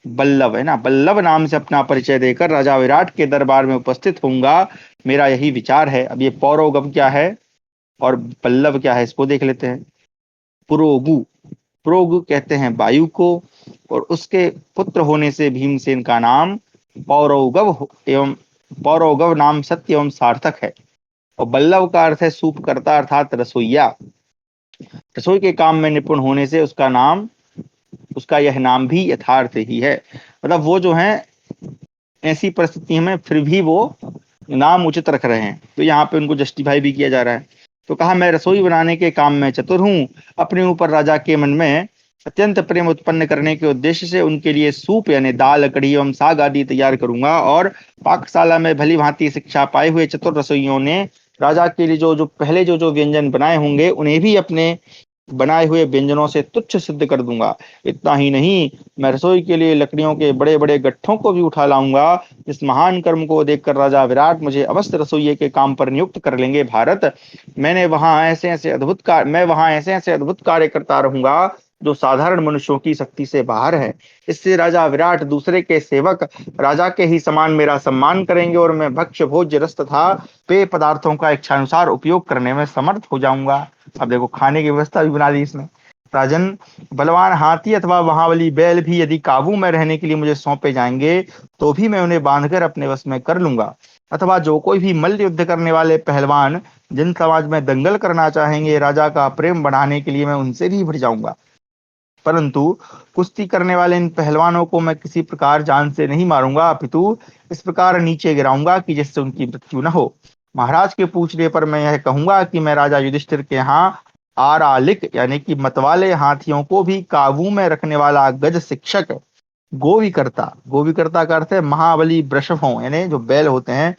बल्लभ है ना, बल्लभ नाम से अपना परिचय देकर राजा विराट के दरबार में उपस्थित होऊंगा। मेरा यही विचार है। अब ये पौरव क्या है और बल्लभ क्या है, इसको देख लेते हैं। पुरोगु, पुरोगु कहते हैं वायु को, और उसके पुत्र होने से भीमसेन का नाम एवं पौरवगव नाम सत्य एवं सार्थक है। और बल्लभ का अर्थ है सूपकर्ता अर्थात रसोईया। रसोई के काम में निपुण होने से उसका यह नाम भी यथार्थ ही है। मतलब वो जो है ऐसी परिस्थिति में फिर भी वो नाम उचित रख रहे हैं, तो यहाँ पे उनको जस्टिफाई भी किया जा रहा है। तो कहा, मैं रसोई बनाने के काम में चतुर हूँ। अपने ऊपर राजा के मन में अत्यंत प्रेम उत्पन्न करने के उद्देश्य से उनके लिए सूप यानी दाल कढ़ी एवं साग आदि तैयार करूंगा। और पाकशाला में भली भांति शिक्षा पाए हुए चतुर रसोइयों ने राजा के लिए जो जो पहले जो जो व्यंजन बनाए होंगे उन्हें भी अपने बनाए हुए व्यंजनों से तुच्छ सिद्ध कर दूंगा। इतना ही नहीं, मैं रसोई के लिए लकड़ियों के बड़े बड़े गट्ठों को भी उठा लाऊंगा। इस महान कर्म को देखकर राजा विराट मुझे अवश्य रसोइये के काम पर नियुक्त कर लेंगे। भारत, मैं वहां ऐसे ऐसे अद्भुत कार्य करता रहूंगा जो साधारण मनुष्यों की शक्ति से बाहर है। इससे राजा विराट दूसरे के सेवक राजा के ही समान मेरा सम्मान करेंगे और मैं भक्ष्य भोज्य रस तथा पेय पदार्थों का इच्छानुसार उपयोग करने में समर्थ हो जाऊंगा। अब देखो, खाने की व्यवस्था भी बना दी इसने। राजन, बलवान हाथी अथवा महाबली बैल भी यदि काबू में रहने के लिए मुझे सौंपे जाएंगे तो भी मैं उन्हें बांधकर अपने वश में कर लूंगा। अथवा जो कोई भी मल्ल युद्ध करने वाले पहलवान जिन समाज में दंगल करना चाहेंगे, राजा का प्रेम बढ़ाने के लिए मैं उनसे भी भिड़ जाऊंगा। परंतु कुश्ती करने वाले इन पहलवानों को मैं किसी प्रकार जान से नहीं मारूंगा, अपितु इस प्रकार नीचे गिराऊंगा कि जिससे उनकी मृत्यु न हो। महाराज के पूछने पर मैं यह कहूंगा कि मैं राजा युधिष्ठिर के यहाँ आरालिक यानी कि मतवाले हाथियों को भी काबू में रखने वाला गज शिक्षक, गोविकर्ता का अर्थ है महाबली वृषभों यानी जो बैल होते हैं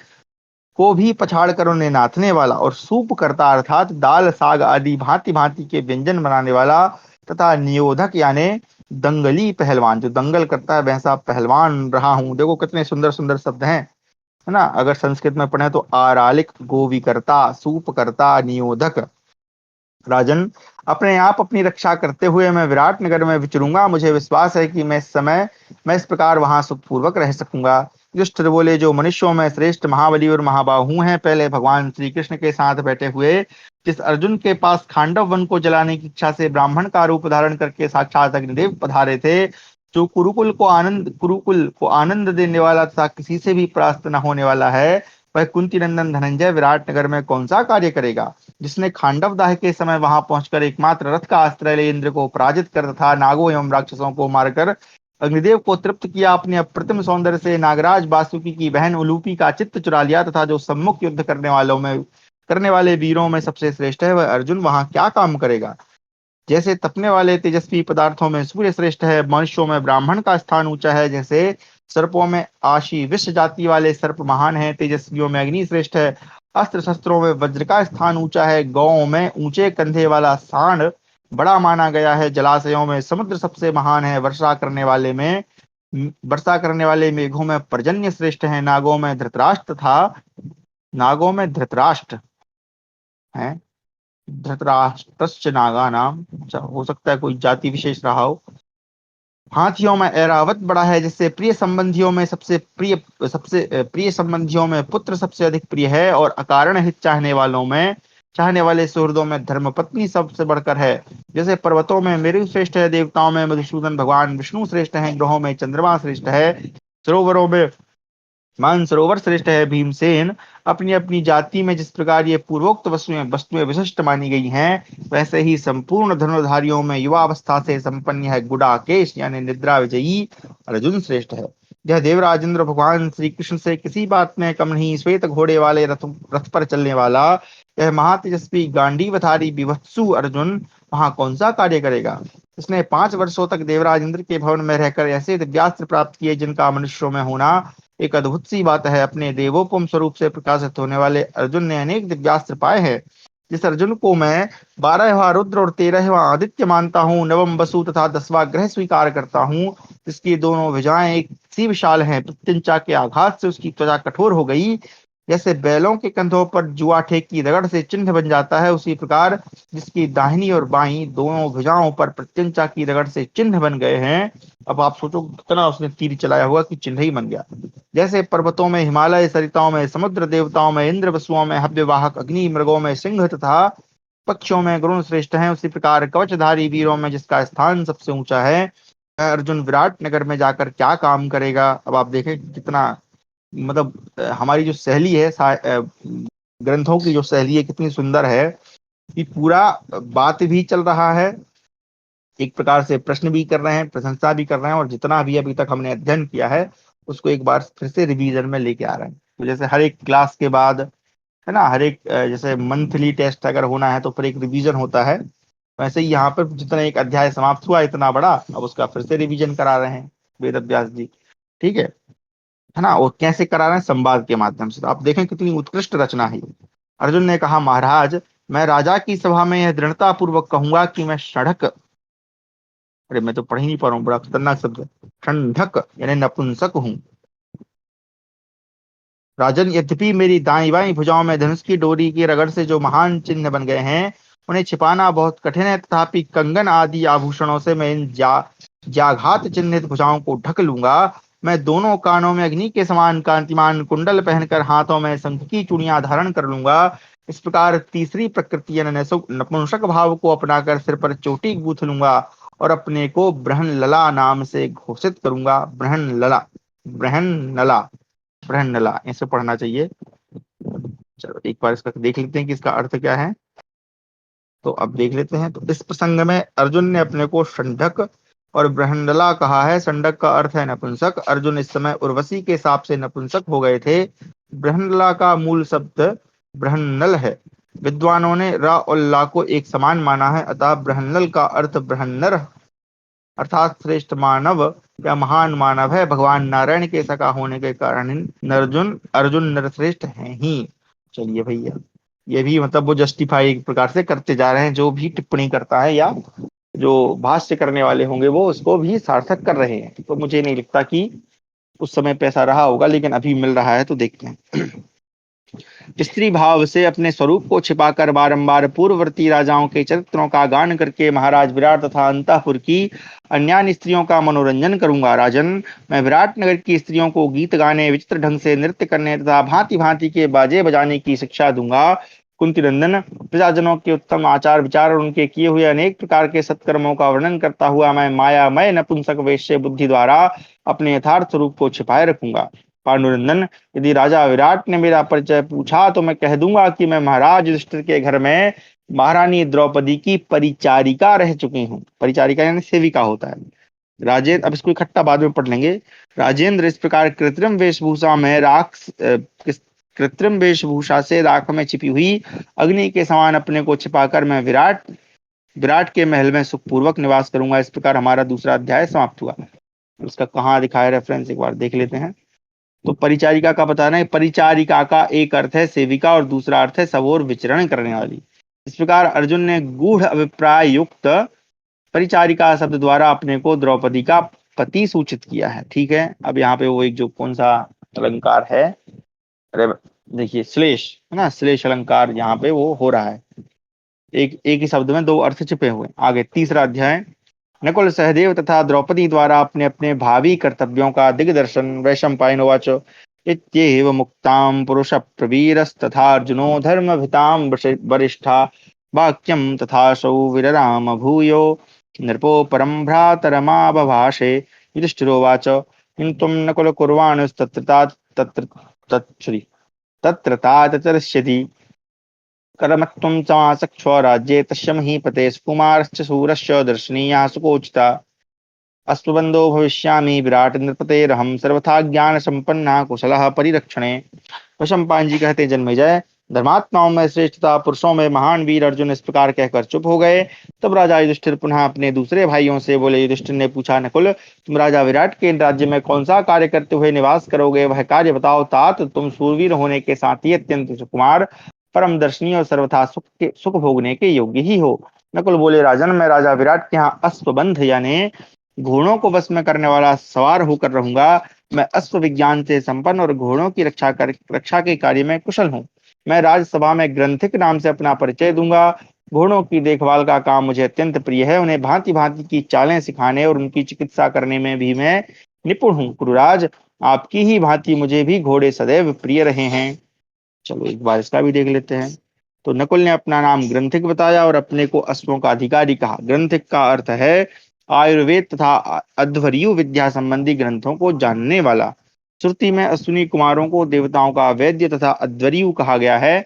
को भी पछाड़ कर उन्हें नाथने वाला, और सूप करता अर्थात दाल साग आदि भांति भांति के व्यंजन बनाने वाला, तथा नियोधक यानी दंगली पहलवान, जो दंगल करता है वैसा पहलवान रहा हूं। देखो कितने सुंदर सुंदर शब्द हैं, है ना। अगर संस्कृत में पढ़े तो आरालिक, गोविकर्ता, सूपकर्ता, नियोधक। राजन, अपने आप अपनी रक्षा करते हुए मैं विराट नगर में विचरूंगा। मुझे विश्वास है कि मैं इस प्रकार वहां सुखपूर्वक रह सकूंगा। युधिष्ठिर बोले, जो मनुष्यों में श्रेष्ठ महाबली और महाबाहु हैं, पहले भगवान श्री कृष्ण के साथ बैठे हुए जिस अर्जुन के पास खांडव वन को जलाने की इच्छा से ब्राह्मण का रूप धारण करके साक्षात अग्निदेव पधारे थे, जो कुरुकुल को आनंद देने वाला तथा किसी से भी परास्त न होने वाला है, वह कुंती नंदन धनंजय विराट नगर में कौन सा कार्य करेगा, जिसने खांडव दाह के समय वहां पहुंचकर एकमात्र रथ का आश्रय ले इंद्र को पराजित कर तथा नागों एवं राक्षसों को मारकर अग्निदेव को तृप्त किया, अपने अप्रतिम सौंदर्य से नागराज वासुकी की बहन उलूपी का चित्त चुरा लिया, तथा जो सम्मुख युद्ध करने वाले वीरों में सबसे श्रेष्ठ है, वह अर्जुन वहां क्या काम करेगा। जैसे तपने वाले तेजस्वी पदार्थों में सूर्य श्रेष्ठ है, मनुष्यों में ब्राह्मण का स्थान ऊंचा है, जैसे सर्पों में आशी विष जाति वाले सर्प महान है, तेजस्वियों में अग्नि श्रेष्ठ है, अस्त्र शस्त्रों में वज्र का स्थान ऊंचा है, गौओं में ऊंचे कंधे वाला सांड बड़ा माना गया है, जलाशयों में समुद्र सबसे महान है, वर्षा करने वाले मेघों में पर्जन्य श्रेष्ठ है, नागों में धृतराष्ट्र है, धृतराष्ट्रस्य नागा नाम, हो सकता है कोई जाति विशेष रहा हो। हाथियों में ऐरावत बड़ा है, जिससे प्रिय संबंधियों में पुत्र सबसे अधिक प्रिय है, और अकारण हित चाहने वाले सुहृदों में धर्मपत्नी सबसे बढ़कर है। जैसे पर्वतों में मेरु श्रेष्ठ है, देवताओं में मधुसूदन भगवान विष्णु श्रेष्ठ है, ग्रहों में चंद्रमा श्रेष्ठ है, सरोवरों में मानसरोवर श्रेष्ठ है। भीमसेन, अपनी अपनी जाति में जिस प्रकार ये पूर्वोक्त वस्तुएं विशिष्ट मानी गई हैं, वैसे ही संपूर्ण धनुर्धारियों में युवा अवस्था से संपन्न है गुडाकेश यानी निद्रा विजयी अर्जुन श्रेष्ठ है। यह देवराजेंद्र भगवान श्री कृष्ण से किसी बात में कम नहीं, श्वेत घोड़े वाले रथ पर चलने वाला यह महातेजस्वी गांडीवधारी विभत्सु अर्जुन वहां कौन सा कार्य करेगा। इसने 5 वर्षों तक देवराज इंद्र के भवन में रहकर ऐसे दिव्यास्त्र प्राप्त किए जिनका मनुष्यों में होना एक अद्भुत सी बात है। अपने देवोपम स्वरूप से प्रकाशित होने वाले अर्जुन ने अनेक दिव्यास्त्र पाए हैं, जिस अर्जुन को मैं 12वां रुद्र और 13वां आदित्य मानता हूँ, नवम वसु तथा 10वां ग्रह स्वीकार करता हूँ, जिसकी दोनों भुजाएं एक सी विशाल हैं, प्रत्यंचा के आघात से उसकी त्वचा कठोर हो गई। जैसे बैलों के कंधों पर जुआठे की रगड़ से चिन्ह बन जाता है, उसी प्रकार जिसकी दाहिनी और बाईं दोनों भुजाओं पर प्रत्यंचा की रगड़ से चिन्ह बन गए हैं। अब आप सोचो कितना उसने तीर चलाया होगा कि चिन्ह ही बन गया। जैसे पर्वतों में हिमालय, सरिताओं में समुद्र, देवताओं में इंद्र, वसुओं में हव्यवाहक अग्नि, मृगों में सिंह तथा पक्षियों में गरुण श्रेष्ठ हैं, उसी प्रकार कवचधारी वीरों में जिसका स्थान सबसे ऊंचा है। अर्जुन विराट नगर में जाकर क्या काम करेगा। अब आप देखें कितना मतलब हमारी जो शैली है ग्रंथों की जो शैली है कितनी सुंदर है कि पूरा बात भी चल रहा है, एक प्रकार से प्रश्न भी कर रहे हैं, प्रशंसा भी कर रहे हैं, और जितना भी अभी तक हमने अध्ययन किया है उसको एक बार फिर से रिवीजन में लेके आ रहे हैं। तो जैसे हर एक क्लास के बाद है ना, हर एक जैसे मंथली टेस्ट अगर होना है तो फिर एक रिवीजन होता है, वैसे ही यहाँ पर जितना एक अध्याय समाप्त हुआ इतना बड़ा, अब उसका फिर से रिवीजन करा रहे हैं वेद व्यास जी। ठीक है ना। और कैसे करा रहे हैं, संवाद के माध्यम से। तो आप देखें कितनी उत्कृष्ट रचना है। अर्जुन ने कहा, महाराज मैं राजा की सभा में यह दृढ़ता पूर्वक कहूंगा कि मैं षढ़क, अरे मैं तो पढ़ ही नहीं पा रहा हूँ, बड़ा खतरनाक शब्द है, ठंडक यानी नपुंसक हूँ। राजन, यद्यपि मेरी दाई बाई भुजाओं में धनुष की डोरी की रगड़ से जो महान चिन्ह बन गए हैं उन्हें छिपाना बहुत कठिन है, तथापि कंगन आदि आभूषणों से मैं इन जाघात चिन्हित भुजाओं को ढक लूंगा। मैं दोनों कानों में अग्नि के समान कांतिमान कुंडल पहनकर हाथों में शंख की चूड़ियां धारण कर लूंगा। इस प्रकार तीसरी प्रकृति यानी नपुंसक भाव को अपनाकर सिर पर चोटी गूंथ लूंगा और अपने को बृहन नाम से घोषित करूंगा। बृहन बृहन्नला ऐसे पढ़ना चाहिए। चलो एक बार इसका देख लेते हैं कि इसका अर्थ क्या है। तो अब देख लेते हैं। तो इस प्रसंग में अर्जुन ने अपने को षंडक और बृहन्नला कहा है। षंडक का अर्थ है नपुंसक। अर्जुन इस समय उर्वशी के हिसाब से नपुंसक हो गए थे। बृहन्नला का मूल शब्द बृहन्नल है। विद्वानों ने रा और ला को एक समान माना है, अतः बृहन्नल का अर्थ बृहन्नर अर्थात श्रेष्ठ मानव या महान मानव है। भगवान नारायण के सखा होने के कारण अर्जुन नरश्रेष्ठ हैं ही। चलिए भैया, ये भी मतलब वो जस्टिफाई एक प्रकार से करते जा रहे हैं, जो भी टिप्पणी करता है या जो भाष्य करने वाले होंगे वो उसको भी सार्थक कर रहे हैं। तो मुझे नहीं लगता कि उस समय पैसा रहा होगा, लेकिन अभी मिल रहा है तो देखते हैं। स्त्री भाव से अपने स्वरूप को छिपाकर बारंबार पूर्ववर्ती राजाओं के चरित्रों का गान करके महाराज विराट तथा अंतःपुर की अन्य स्त्रियों का मनोरंजन करूंगा। राजन, मैं विराट नगर की स्त्रियों को गीत गाने, विचित्र ढंग से नृत्य करने तथा भांति भांति के बाजे बजाने की शिक्षा दूंगा। कुंती नंदन, प्रजाजनों के उत्तम आचार विचार और उनके किए हुए अनेक प्रकार के सत्कर्मों का वर्णन करता हुआ मैं मायामय नपुंसक वेश से बुद्धि द्वारा अपने यथार्थ स्वरूप को छिपाए रखूंगा। पांडुनंदन, यदि राजा विराट ने मेरा परिचय पूछा तो मैं कह दूंगा कि मैं महाराज युधिष्ठिर के घर में महारानी द्रौपदी की परिचारिका रह चुकी हूँ। परिचारिका यानी सेविका होता है। राजेंद्र, अब इसको इकट्ठा बाद में पढ़ लेंगे। राजेंद्र, इस प्रकार कृत्रिम वेशभूषा से राख में छिपी हुई अग्नि के समान अपने को छिपाकर मैं विराट विराट के महल में सुखपूर्वक निवास करूंगा। इस प्रकार हमारा दूसरा अध्याय समाप्त हुआ। उसका कहाँ दिखाया रेफरेंस एक बार देख लेते हैं। तो परिचारिका का बताना है। परिचारिका का एक अर्थ है सेविका और दूसरा अर्थ है सब ओर विचरण करने वाली। इस प्रकार अर्जुन ने गूढ़ अभिप्राय युक्त परिचारिका शब्द द्वारा अपने को द्रौपदी का पति सूचित किया है। ठीक है, अब यहाँ पे वो एक जो कौन सा अलंकार है, अरे देखिए श्लेष है ना, श्लेष अलंकार यहाँ पे वो हो रहा है। एक ही शब्द में दो अर्थ छिपे हुए। आगे तीसरा अध्याय। नकुल सहदेव तथा द्रौपदी द्वारा अपने अपने भावी कर्तव्यों का दिग्दर्शन। वैशंपायनोवाच इत्येव मुक्तां पुरुष प्रवीरस्तथा अर्जुनो धर्मभितां वरिष्ठा वाक्यं तथासौ विरराम भूयो नृपो परं भ्रातरमाबभाषे। युधिष्ठिरोवाच किन्तु नकुल कुर्वाणस्तत्र तत्र तातचरिष्यति कर्मत्वं समासक्ष्व राज्ये तस्य महीपते सुकुमारश्च शूरश्च दर्शनीयः सुकोचिता अश्वबन्धो भविष्यामि विराट नृपतेरहं सर्वथा ज्ञान संपन्ना कुशलः परिरक्षणे। वैशंपायन जी कहते जन्मेजय, धर्मात्माओं में श्रेष्ठता पुरुषों में महान वीर अर्जुन इस प्रकार कहकर चुप हो गए। तब राजा युधिष्ठिर पुनः अपने दूसरे भाइयों से बोले। युधिष्ठिर ने पूछा, नकुल तुम राजा विराट के राज्य में कौन सा कार्य करते हुए निवास करोगे, वह कार्य बताओ। तात, तुम शूरवीर होने के साथ ही अत्यंत सुकुमार परम दर्शनीय और सर्वथा सुख भोगने के योग्य ही हो। नकुल बोले, राजन, मैं राजा विराट के यहाँ अश्वबंध यानी घोड़ों को वश में करने वाला सवार होकर रहूंगा। मैं अश्व विज्ञान से संपन्न और घोड़ों की रक्षा के कार्य में कुशल हूँ। मैं राजसभा में ग्रंथिक नाम से अपना परिचय दूंगा। घोड़ों की देखभाल का काम मुझे अत्यंत प्रिय है। उन्हें भांति भांति की चालें सिखाने और उनकी चिकित्सा करने में भी मैं निपुण हूँ। गुरुराज, आपकी ही भांति मुझे भी घोड़े सदैव प्रिय रहे हैं। चलो एक बार इसका भी देख लेते हैं। तो नकुल ने अपना नाम ग्रंथिक बताया और अपने को अश्वों का अधिकारी कहा। ग्रंथिक का अर्थ है आयुर्वेद तथा अध्वर्यु विद्या संबंधी ग्रंथों को जानने वाला। श्रुति में अश्विनी कुमारों को देवताओं का वैद्य तथा अध्वर्यु कहा गया है।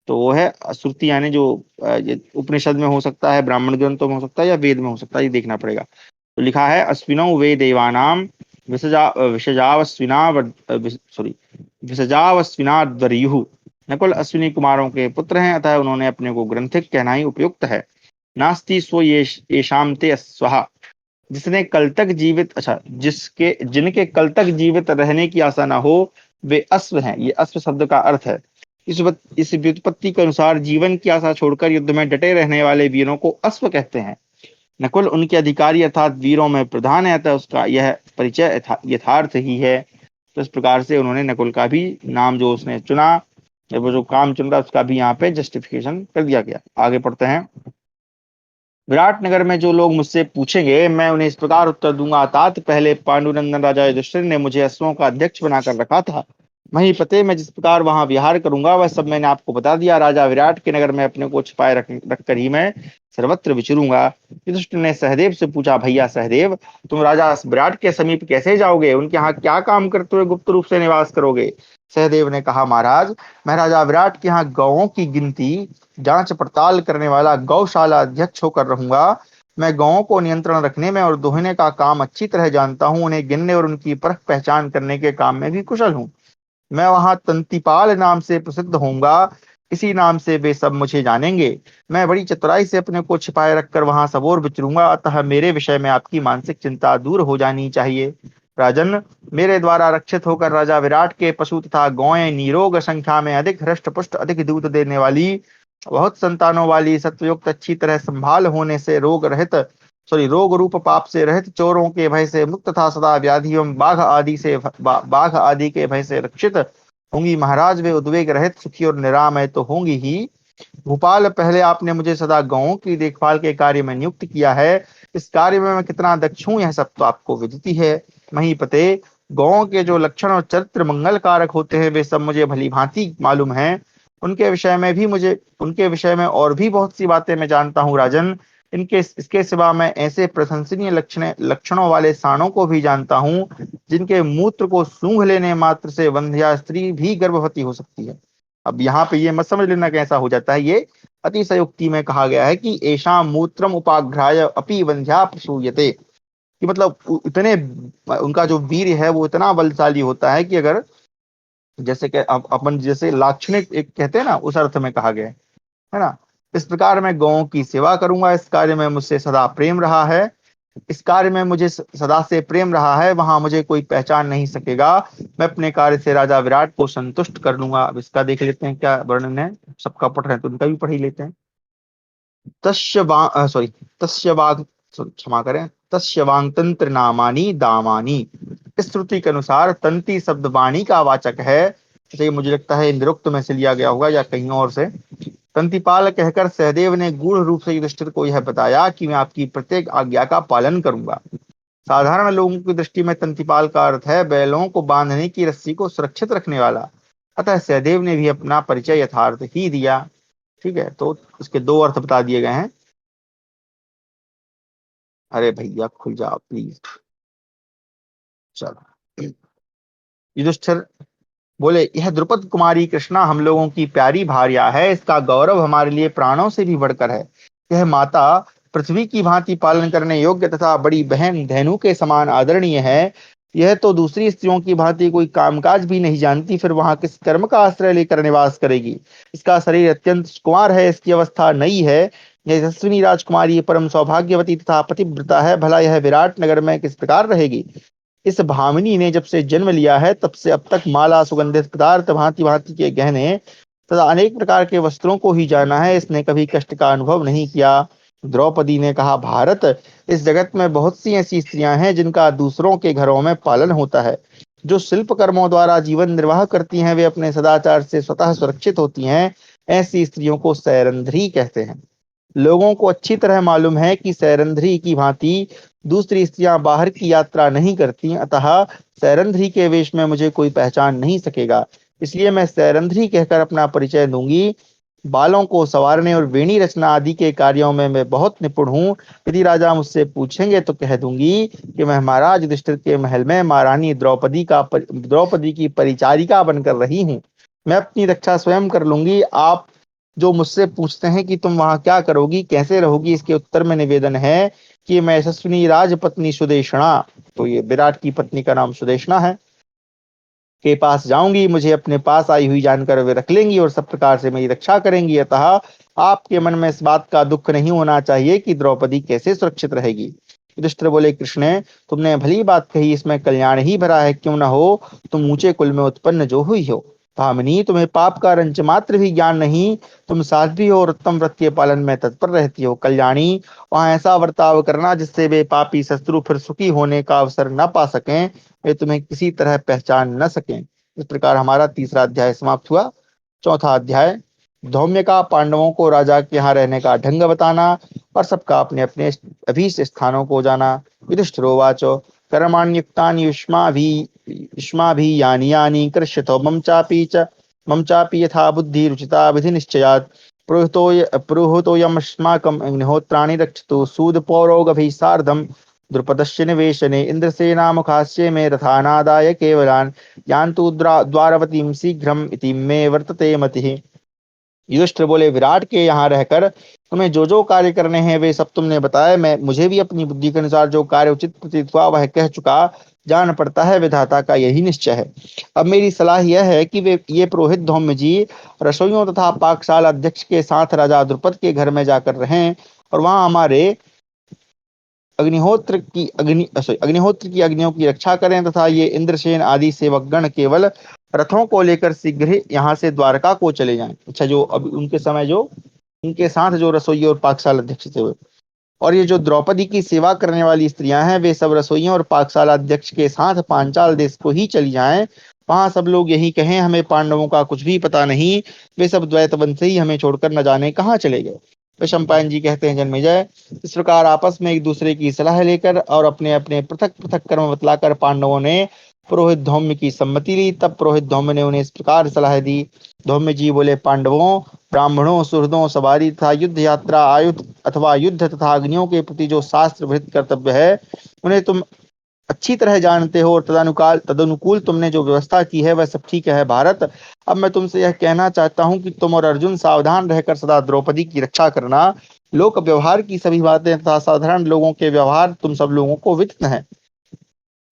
तो वो है श्रुति यानी जो ये उपनिषद में हो सकता है, ब्राह्मण ग्रंथों में हो सकता है या वेद में हो सकता है, ये देखना पड़ेगा। तो लिखा है अश्विनौ वे देवानाम विसजावस्विनाद्वर्युः। नकुल अश्विनी कुमारों के पुत्र हैं, अतः उन्होंने अपने को ग्रंथिक कहना ही उपयुक्त है। नास्ति स्व येषाम ते अश्वः। जिसने कल तक जीवित अच्छा जिसके जिनके कल तक जीवित रहने की आशा ना हो, वे अश्व हैं। ये अश्व शब्द का अर्थ है। इस व्युत्पत्ति के अनुसार जीवन की आशा छोड़कर युद्ध में डटे रहने वाले वीरों को अश्व कहते हैं। नकुल उनके अधिकारी अर्थात वीरों में प्रधान है, अतः उसका यह परिचय यथार्थ ही है। तो इस प्रकार से उन्होंने नकुल का भी नाम जो उसने चुना, वो जो काम चुन रहा उसका भी यहाँ पे जस्टिफिकेशन कर दिया गया। आगे पढ़ते हैं। विराट नगर में जो लोग मुझसे पूछेंगे, मैं उन्हें इस प्रकार उत्तर दूंगा। तात पहले पांडुनंदन राजा युधिष्ठिर ने मुझे अश्वों का अध्यक्ष बनाकर रखा था। वहीं पते मैं जिस प्रकार वहां विहार करूंगा वह सब मैंने आपको बता दिया। राजा विराट के नगर में अपने को छिपाए रखकर ही मैं सर्वत्र विचरूंगा। युधिष्ठिर ने सहदेव से पूछा, भैया सहदेव, तुम राजा विराट के समीप कैसे जाओगे? उनके यहाँ क्या काम करते हुए गुप्त रूप से निवास करोगे? सहदेव ने कहा, महाराज, मैं राजा विराट के यहाँ गौओं की गिनती जांच पड़ताल करने वाला गौशाला अध्यक्ष होकर रहूंगा। मैं गौओं को नियंत्रण रखने में और दोहने का काम अच्छी तरह जानता हूँ। उन्हें गिनने और उनकी परख पहचान करने के काम में भी कुशल हूँ। मैं वहां तंतिपाल नाम से प्रसिद्ध होऊंगा। इसी नाम से वे सब मुझे जानेंगे। मैं बड़ी चतुराई से अपने को छिपाए रखकर वहां सबोर विचरूंगा, अतः मेरे विषय में आपकी मानसिक चिंता दूर हो जानी चाहिए। राजन, मेरे द्वारा रक्षित होकर राजा विराट के पशु तथा गौएं निरोग संख्या में अधिक हृष्ट पुष्ट अधिक दूध देने वाली, बहुत संतानों वाली, सत्वयुक्त, अच्छी तरह संभाल होने से रोग रूप पाप से रहित, चोरों के भय से मुक्त तथा सदा व्याधि एवं बाघ आदि के भय से रक्षित होंगी। महाराज, वे उद्वेग रहित, सुखी और निरामय तो होंगी ही। भूपाल, पहले आपने मुझे सदा गौओं की देखभाल के कार्य में नियुक्त किया है। इस कार्य में मैं कितना दक्ष हूँ यह सब तो आपको विदित ही है। महीपते, गौओं के जो लक्षण और चरित्र मंगल कारक होते हैं वे सब मुझे भली भांति मालूम है। उनके विषय में और भी बहुत सी बातें मैं जानता हूँ। राजन, इसके सिवा मैं ऐसे प्रशंसनीय लक्षणों वाले साणों को भी जानता हूँ जिनके मूत्र को सूंघ लेने मात्र से वंध्या स्त्री भी गर्भवती हो सकती है। अब यहाँ पे ये मत समझ लेना कैसा हो जाता है, ये अतिशयोक्ति में कहा गया है कि ऐशा मूत्रम उपाघ्राय अपि वंध्या प्रसूयते, कि मतलब इतने उनका जो वीर है वो इतना बलशाली होता है कि अगर जैसे कि अपन जैसे लाक्षणिक एक कहते हैं ना, उस अर्थ में कहा गया है ना। इस प्रकार मैं गौओं की सेवा करूंगा। इस कार्य में मुझसे सदा प्रेम रहा है। इस कार्य में मुझे सदा से प्रेम रहा है, वहां मुझे कोई पहचान नहीं सकेगा। मैं अपने कार्य से राजा विराट को संतुष्ट कर लूंगा। अब इसका देख लेते हैं क्या वर्णन है। सबका पढ़ रहे हैं तो उनका भी पढ़ ही लेते हैं। तस्य वाग क्षमा करें, तस्य वांग तंत्र नामानी दामानी। इस श्रुति के अनुसार तंती शब्द वाणी का वाचक है। ये मुझे लगता है निरुक्त में से लिया गया होगा या कहीं और से। तंतिपाल कहकर सहदेव ने गूढ़ रूप से युधिष्ठिर को यह बताया कि मैं आपकी प्रत्येक आज्ञा का पालन करूंगा। साधारण लोगों की दृष्टि में तंतिपाल का अर्थ है बैलों को बांधने की रस्सी को सुरक्षित रखने वाला। अतः सहदेव ने भी अपना परिचय यथार्थ ही दिया। ठीक है, तो इसके दो अर्थ बता दिए गए हैं। अरे भैया खुल जाओ प्लीज। चलो, युधिष्ठिर बोले, यह द्रुपद कुमारी कृष्णा हम लोगों की प्यारी भार्या है। इसका गौरव हमारे लिए प्राणों से भी बढ़कर है। यह माता पृथ्वी की भांति पालन करने योग्य तथा बड़ी बहन धेनु के समान आदरणीय है। यह तो दूसरी स्त्रियों की भांति कोई कामकाज भी नहीं जानती, फिर वहां किस कर्म का आश्रय लेकर निवास करेगी? इसका शरीर अत्यंत कुमार है, इसकी अवस्था नई है। यह यशस्विनी राजकुमारी परम सौभाग्यवती तथा पतिव्रता है। भला यह विराट नगर में किस प्रकार रहेगी? इस भामिनी ने जब से जन्म लिया है तब से अब तक माला, सुगंधित पदार्थ, भांति भांति के गहने तथा अनेक प्रकार के वस्त्रों को ही जाना है, इसने कभी कष्ट का अनुभव नहीं किया। द्रौपदी ने कहा, भारत, इस जगत में बहुत सी ऐसी स्त्रियां हैं जिनका दूसरों के घरों में पालन होता है। जो शिल्प कर्मों द्वारा जीवन निर्वाह करती हैं, वे अपने सदाचार से स्वतः सुरक्षित होती हैं। ऐसी स्त्रियों को सैरंध्री कहते हैं। लोगों को अच्छी तरह मालूम है कि सैरंध्री की भांति दूसरी स्त्रियां बाहर की यात्रा नहीं करती, अतः सैरंध्री के वेश में मुझे कोई पहचान नहीं सकेगा। इसलिए मैं सैरंध्री कहकर अपना परिचय दूंगी। बालों को संवारने और वेणी रचना आदि के कार्यों में मैं बहुत निपुण हूँ। यदि राजा मुझसे पूछेंगे तो कह दूंगी कि मैं महाराज युधिष्ठिर के महल में महारानी द्रौपदी की परिचारिका बनकर रही हूँ। मैं अपनी रक्षा स्वयं कर लूंगी। आप जो मुझसे पूछते हैं कि तुम वहां क्या करोगी, कैसे रहोगी, इसके उत्तर में निवेदन है कि मैं यशस्विनी राजपत्नी सुदेशना, तो ये विराट की पत्नी का नाम सुदेशना है, के पास जाऊंगी। मुझे अपने पास आई हुई जानकर वे रख लेंगी और सब प्रकार से मेरी रक्षा करेंगी। अतः आपके मन में इस बात का दुख नहीं होना चाहिए कि द्रौपदी कैसे सुरक्षित रहेगी। युधिष्ठिर बोले, कृष्ण, तुमने भली बात कही, इसमें कल्याण ही भरा है। क्यों न हो, तुम ऊंचे कुल में उत्पन्न जो हुई हो। भामिनी, तुम्हें पाप का रंच मात्र भी ज्ञान नहीं। तुम साध्वी हो और उत्तम व्रत के पालन में तत्पर रहती हो। कल्याणी, वहां ऐसा बर्ताव करना जिससे वे पापी शत्रु फिर सुखी होने का अवसर न पा सकें, वे तुम्हें किसी तरह पहचान न सकें। इस प्रकार हमारा तीसरा अध्याय समाप्त हुआ। चौथा अध्याय, धौम्य का पांडवों को राजा के यहाँ रहने का ढंग बताना और सबका अपने अपने अभीष्ट स्थानों को जाना। युधिष्ठिरोवाचो, कर्माण्युक्तानि युष्माभिः यानि यानि कृष्यतो मम चापि यथा बुद्धि रुचिता विधि निश्चयात् पुरोहितोऽयमस्माकम् अग्निहोत्राणि रक्षतु सूदपौरोगभिः सार्धम् द्रुपदस्य निवेशने इंद्रसेनामुखास्य में रथानादाय केवलान् यान्तु द्वारवतीं शीघ्रम इति मे वर्तते मतिः। युधिष्ठिर बोले, विराट के यहाँ रहकर तुम्हें जो जो कार्य करने हैं वे सब तुमने बताए। मैं मुझे भी अपनी बुद्धि के अनुसार जो कार्य उचित प्रतीत हुआ वह कह चुका। जान पड़ता है विधाता का यही निश्चय है। अब मेरी सलाह यह है कि वे ये पुरोहित धौम्य जी रसोइयों तथा पाकशाला अध्यक्ष के साथ राजा द्रुपद के घर में जाकर रहें और वहां हमारे अग्निहोत्र की अग्नियों की रक्षा करें तथा ये इंद्रसेन आदि सेवकगण केवल रथों को लेकर शीघ्र ही यहाँ से द्वारका को चले जाएं। अच्छा, जो अब उनके समय जो उनके साथ जो रसोई और पाकशाला अध्यक्ष थे और ये जो द्रौपदी की सेवा करने वाली स्त्रियां हैं, वे सब रसोइयों और पाकशाला अध्यक्ष के साथ पांचाल देश को ही चली जाएं। वहां सब लोग यही कहें, हमें पांडवों का कुछ भी पता नहीं, वे सब द्वैतवंश ही हमें छोड़कर न जाने कहाँ चले गए। वैशंपायन जी कहते हैं, जन्मेजय, इस प्रकार आपस में एक दूसरे की सलाह लेकर और अपने अपने पृथक पृथक कर्म बतलाकर पांडवों ने पुरोहित धौम्य की सम्मति ली। तब पुरोहित धौम्य ने उन्हें इस प्रकार सलाह दी। धौम्य जी बोले, पांडवों, ब्राह्मणों, सुहृदों, सवारी तथा युद्ध यात्रा, आयुध अथवा युद्ध तथा अग्नियों के प्रति जो शास्त्र विहित कर्तव्य है उन्हें तुम अच्छी तरह जानते हो और तदनुकूल तुमने जो व्यवस्था की है वह सब ठीक है। भारत, अब मैं तुमसे यह कहना चाहता हूं कि तुम और अर्जुन सावधान रहकर सदा द्रौपदी की रक्षा करना। लोक व्यवहार की सभी बातें तथा साधारण लोगों के व्यवहार तुम सब लोगों को विदित है।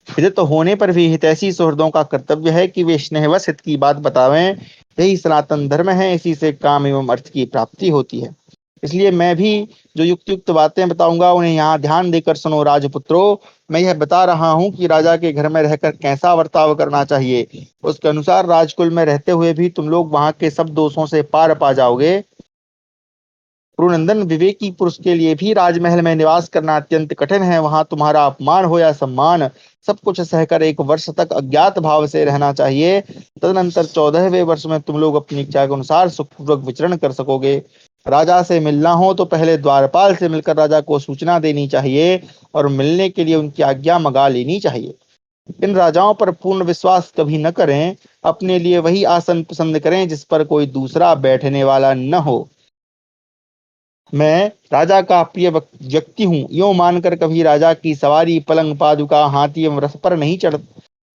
विदित होने पर भी हितैषी सुहृदों का कर्तव्य है कि वे स्नेहवश हित की बात बतावें। यही सनातन धर्म है, इसी से काम एवं अर्थ की प्राप्ति होती है। इसलिए मैं भी जो युक्त युक्त बातें बताऊंगा उन्हें यहाँ ध्यान देकर सुनो। राजपुत्रों, मैं यह बता रहा हूँ कि राजा के घर में रहकर कैसा बर्ताव करना चाहिए, उसके अनुसार राजकुल में रहते हुए भी तुम लोग वहां के सब दोषों से पार पा जाओगे। पुरुनंदन, विवेकी पुरुष के लिए भी राजमहल में निवास करना अत्यंत कठिन है। वहां तुम्हारा अपमान हो या सम्मान, सब कुछ सहकर 1 वर्ष तक अज्ञात भाव से रहना चाहिए। तदनंतर 14वें वर्ष में तुम लोग अपनी इच्छा के अनुसार सुखपूर्वक विचरण कर सकोगे। राजा से मिलना हो तो पहले द्वारपाल से मिलकर राजा को सूचना देनी चाहिए और मिलने के लिए उनकी आज्ञा मंगा लेनी चाहिए। इन राजाओं पर पूर्ण विश्वास कभी न करें। अपने लिए वही आसन पसंद करें जिस पर कोई दूसरा बैठने वाला न हो। मैं राजा का प्रिय व्यक्ति हूँ, यो मानकर कभी राजा की सवारी पलंग पादुका हाथी एवं रथ पर नहीं चढ़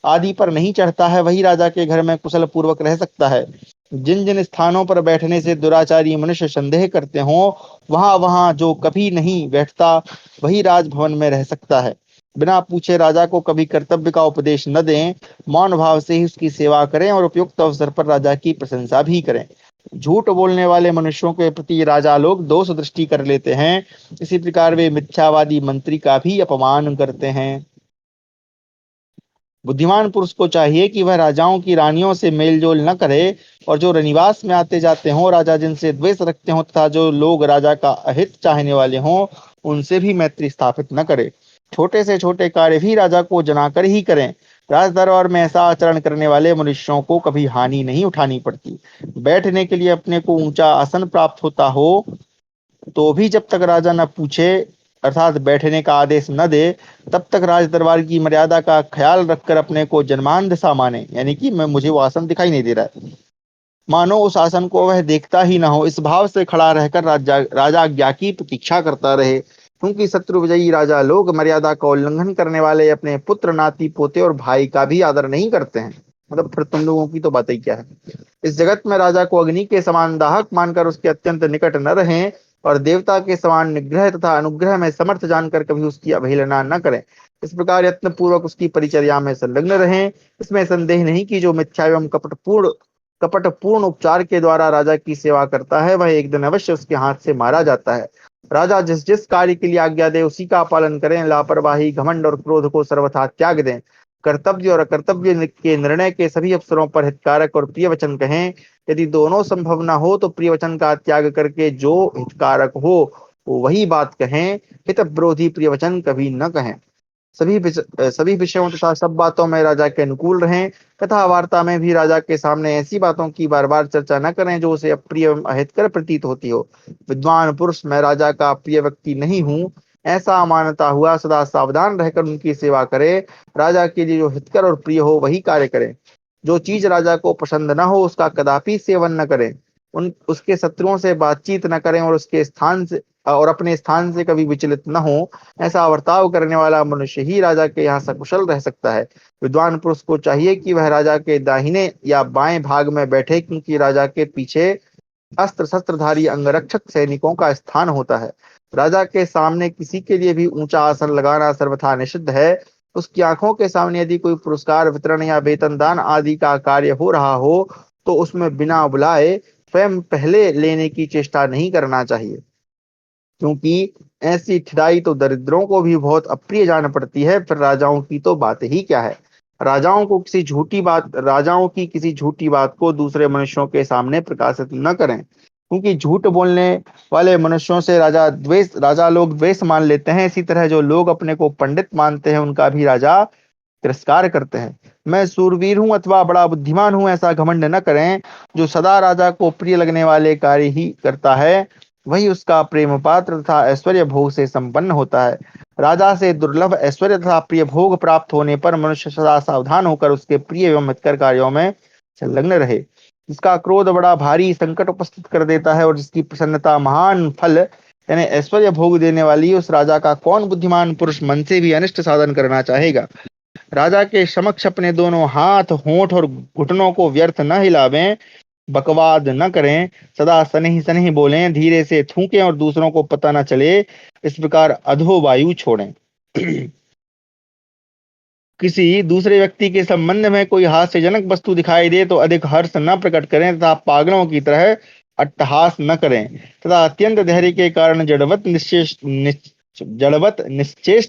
आदि पर नहीं चढ़ता है, वही राजा के घर में कुशल पूर्वक रह सकता है। जिन जिन स्थानों पर बैठने से दुराचारी मनुष्य संदेह करते हो, वहां वहां जो कभी नहीं बैठता वही राजभवन में रह सकता है। बिना पूछे राजा को कभी कर्तव्य का उपदेश न दें। मौन भाव से ही उसकी सेवा करें और उपयुक्त अवसर पर राजा की प्रशंसा भी करें। झूठ बोलने वाले मनुष्यों के प्रति राजा लोग दोष दृष्टि कर लेते हैं, इसी प्रकार वे मिथ्यावादी मंत्री का भी अपमान करते हैं। बुद्धिमान पुरुष को चाहिए कि वह राजाओं की रानियों से मेलजोल न करे और जो रनिवास में आते जाते हों, राजा जिनसे द्वेष रखते हों तथा जो लोग राजा का अहित चाहने वाले हों, उनसे भी मैत्री स्थापित न करे। छोटे से छोटे कार्य भी राजा को जनाकर ही करें। राज दरबार में ऐसा आचरण करने वाले मनुष्यों को कभी हानि नहीं उठानी पड़ती। बैठने के लिए अपने को ऊंचा आसन प्राप्त होता हो तो भी जब तक राजा न पूछे अर्थात बैठने का आदेश न दे, तब तक राज दरबार की मर्यादा का ख्याल रखकर अपने को जन्मान दिशा माने, यानी कि मैं मुझे वो आसन दिखाई नहीं दे रहा है, मानो उस आसन को वह देखता ही ना हो, इस भाव से खड़ा रहकर राजा आज्ञा की प्रतीक्षा करता रहे। क्योंकि शत्रु विजयी राजा लोग मर्यादा का उल्लंघन करने वाले अपने पुत्र, नाती, पोते और भाई का भी आदर नहीं करते हैं। मतलब फिर तुम लोगों की तो बात ही क्या है। इस जगत में राजा को अग्नि के समान दाहक मानकर उसके अत्यंत निकट न रहें और देवता के समान निग्रह तथा अनुग्रह में समर्थ जानकर कभी उसकी अवहेलना न करें। इस प्रकार यत्न पूर्वक उसकी परिचर्या में संलग्न रहें। इसमें संदेह नहीं कि जो मिथ्या एवं कपटपूर्ण उपचार के द्वारा राजा की सेवा करता है, वह एक दिन अवश्य उसके हाथ से मारा जाता है। राजा जिस जिस कार्य के लिए आज्ञा दे उसी का पालन करें। लापरवाही, घमंड और क्रोध को सर्वथा त्याग दें। कर्तव्य और अकर्तव्य के निर्णय के सभी अवसरों पर हितकारक और प्रिय वचन कहें। यदि दोनों संभव न हो तो प्रिय वचन का त्याग करके जो हितकारक हो वो वही बात कहें। हित विरोधी प्रिय वचन कभी न कहें। सभी विषयों तथा सब बातों में राजा के अनुकूल रहें। कथा वार्ता में भी राजा के सामने ऐसी बातों की बार बार चर्चा न करें जो उसे अप्रिय एवं अहितकर प्रतीत होती हो। विद्वान पुरुष, मैं राजा का प्रिय व्यक्ति नहीं हूँ, ऐसा मानता हुआ सदा सावधान रहकर उनकी सेवा करे। राजा के लिए जो हितकर और प्रिय हो वही कार्य करें। जो चीज राजा को पसंद न हो उसका कदापि सेवन न करें। उसके शत्रुओं से बातचीत न करें और उसके स्थान से और अपने स्थान से कभी विचलित न हो। ऐसा बर्ताव करने वाला मनुष्य ही राजा के यहाँ सकुशल रह सकता है। विद्वान पुरुष को चाहिए कि वह राजा के दाहिने या बाएं भाग में बैठे, क्योंकि राजा के पीछे अस्त्र शस्त्रधारी अंगरक्षक सैनिकों का स्थान होता है। राजा के सामने किसी के लिए भी ऊंचा आसन लगाना सर्वथा निषिद्ध है। उसकी आंखों के सामने यदि कोई पुरस्कार वितरण या वेतन दान आदि का कार्य हो रहा हो तो उसमें बिना बुलाए स्वयं पहले लेने की चेष्टा नहीं करना चाहिए, क्योंकि ऐसी ठिठाई तो दरिद्रों को भी बहुत अप्रिय जान पड़ती है। फिर राजाओं की तो बात ही क्या है। राजाओं की किसी झूठी बात को दूसरे मनुष्यों के सामने प्रकाशित न करें, क्योंकि झूठ बोलने वाले मनुष्यों से राजा लोग द्वेष मान लेते हैं। इसी तरह जो लोग अपने को पंडित मानते हैं उनका भी राजा तिरस्कार करते हैं। मैं सूरवीर हूं अथवा बड़ा बुद्धिमान हूं, ऐसा घमंड न करें। जो सदा राजा को प्रिय लगने वाले कार्य ही करता है वही उसका प्रेम पात्र तथा ऐश्वर्य भोग से संपन्न होता है। राजा से दुर्लभ ऐश्वर्य तथा प्रिय भोग प्राप्त होने पर मनुष्य सदा सावधान होकर उसके प्रिय एवं हितकर कार्यों में संलग्न रहे। जिसका क्रोध बड़ा भारी संकट उपस्थित कर देता है और जिसकी प्रसन्नता महान फल यानी ऐश्वर्य भोग देने वाली, उस राजा का कौन बुद्धिमान पुरुष मन से भी अनिष्ट साधन करना चाहेगा। राजा के समक्ष अपने दोनों हाथ, होंठ और घुटनों को व्यर्थ न हिलावें, बकवाद न करें, सदा सनही सनही बोलें, धीरे से थूकें और दूसरों को पता न चले, इस प्रकार अधो वायु छोड़ें। किसी दूसरे व्यक्ति के संबंध में कोई हास्यजनक वस्तु दिखाई दे तो अधिक हर्ष न प्रकट करें तथा पागलों की तरह अट्टहास न करें तथा अत्यंत धैर्य के कारण जड़वत निश्चेष्ट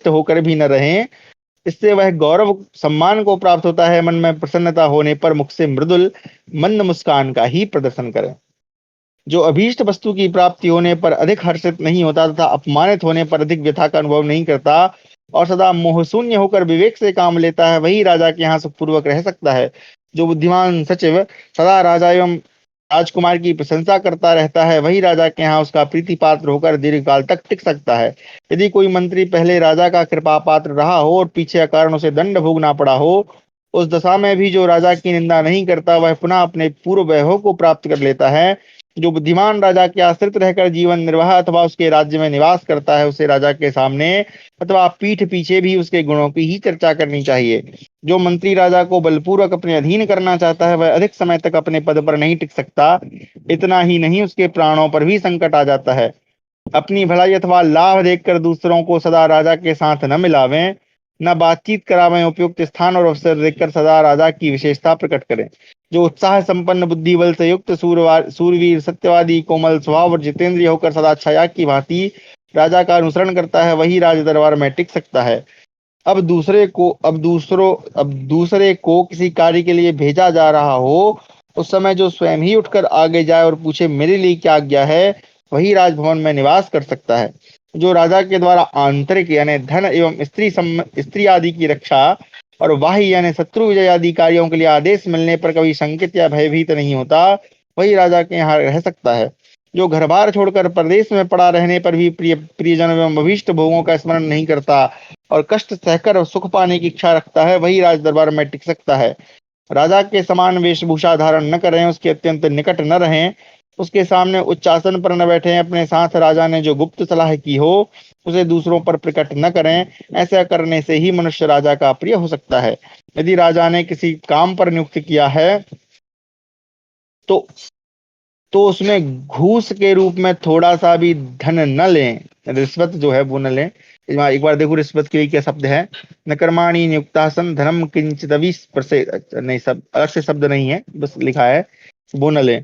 होकर भी न रहें। इससे वह गौरव सम्मान को प्राप्त होता है। मन में प्रसन्नता होने पर मुख से मृदुल मंद मुस्कान का ही प्रदर्शन करें। जो अभीष्ट वस्तु की प्राप्ति होने पर अधिक हर्षित नहीं होता तथा अपमानित होने पर अधिक व्यथा का अनुभव नहीं करता और सदा मोहशून्य होकर विवेक से काम लेता है, वही राजा के यहाँ सुखपूर्वक रह सकता है। जो बुद्धिमान सचिव सदा राजा एवं राजकुमार की प्रशंसा करता रहता है, वही राजा के यहाँ उसका प्रीति पात्र होकर दीर्घ काल तक टिक सकता है। यदि कोई मंत्री पहले राजा का कृपा पात्र रहा हो और पीछे अकारण उसे दंड भोगना पड़ा हो, उस दशा में भी जो राजा की निंदा नहीं करता वह पुनः अपने पूर्व वैभव को प्राप्त कर लेता है। जो बुद्धिमान राजा के आश्रित रहकर जीवन निर्वाह अथवा उसके राज्य में निवास करता है, उसे राजा के सामने अथवा पीठ पीछे भी उसके गुणों की ही चर्चा करनी चाहिए। जो मंत्री राजा को बलपूर्वक अपने अधीन करना चाहता है वह अधिक समय तक अपने पद पर नहीं टिक सकता। इतना ही नहीं, उसके प्राणों पर भी संकट आ जाता है। अपनी भलाई अथवा लाभ देखकर दूसरों को सदा राजा के साथ न मिलावें, न बातचीत करावें। उपयुक्त स्थान और अवसर देखकर सदा राजा की विशेषता प्रकट करें। जो उत्साह संपन्न, बुद्धि बल से युक्त, सूरवीर, सत्यवादी, कोमल स्वभाव और जितेंद्रिय होकर सदा छाया की भांति राजा का अनुसरण करता है, वही राज दरबार में टिक सकता है। अब दूसरे को किसी कार्य के लिए भेजा जा रहा हो, उस समय जो स्वयं ही उठकर आगे जाए और पूछे मेरे लिए क्या आज्ञा है, वही राजभवन में निवास कर सकता है। जो राजा के द्वारा आंतरिक यानी धन एवं स्त्री आदि की रक्षा और बाह्य यानी शत्रु विजय आदि कार्यों के लिए आदेश मिलने पर कभी शंकित या भयभीत नहीं होता, वही राजा के यहाँ रह सकता है। जो घर बार छोड़कर प्रदेश में पड़ा रहने पर भी प्रियजन एवं अभीष्ट भोगों का स्मरण नहीं करता और कष्ट सहकर सुख पाने की इच्छा रखता है, वही राज दरबार में टिक सकता है। राजा के समान वेशभूषा धारण न करें, उसके अत्यंत निकट न रहें, उसके सामने उच्च आसन पर न बैठें, अपने साथ राजा ने जो गुप्त सलाह की हो उसे दूसरों पर प्रकट न करें। ऐसा करने से ही मनुष्य राजा का प्रिय हो सकता है। यदि राजा ने किसी काम पर नियुक्त किया है तो उसमें घूस के रूप में थोड़ा सा भी धन न लें, रिश्वत जो है वो न लें। एक बार देखो रिश्वत के लिए क्या शब्द है, न कर्माणि नियुक्ता सन धनम किंचिदपि स्पर्शेत्, नहीं सब अलग से शब्द नहीं है, बस लिखा है वो न लें।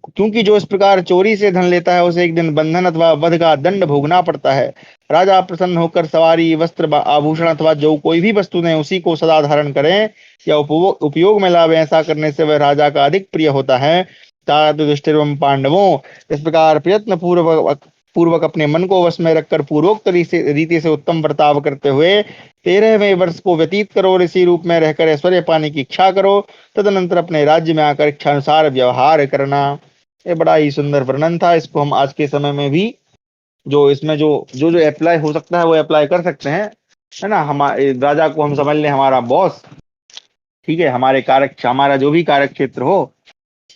क्योंकि जो इस प्रकार चोरी से धन लेता है उसे एक दिन बंधन अथवा वध का दंड भोगना पड़ता है। राजा प्रसन्न होकर सवारी वस्त्र आभूषण अथवा जो कोई भी वस्तु ने उसी को सदा धारण करें या उपयोग में लावे, ऐसा करने से वह राजा का अधिक प्रिय होता है। तात युधिष्ठिर एवं पांडवों, इस प्रकार प्रयत्न पूर्वक अपने मन को वश में रखकर पूर्वोक्त रीति से उत्तम बर्ताव करते हुए 13वें वर्ष को व्यतीत करो और इसी रूप में रहकर ऐश्वर्य पाने की इच्छा करो। तदनंतर अपने राज्य में आकर इच्छानुसार व्यवहार करना। ये बड़ा ही सुंदर वर्णन था। इसको हम आज के समय में भी जो इसमें जो जो जो अप्लाई हो सकता है वो अप्लाई कर सकते हैं, है ना। हमारे राजा को हम समझ लें हमारा बॉस, ठीक है, हमारा जो भी कार्य क्षेत्र हो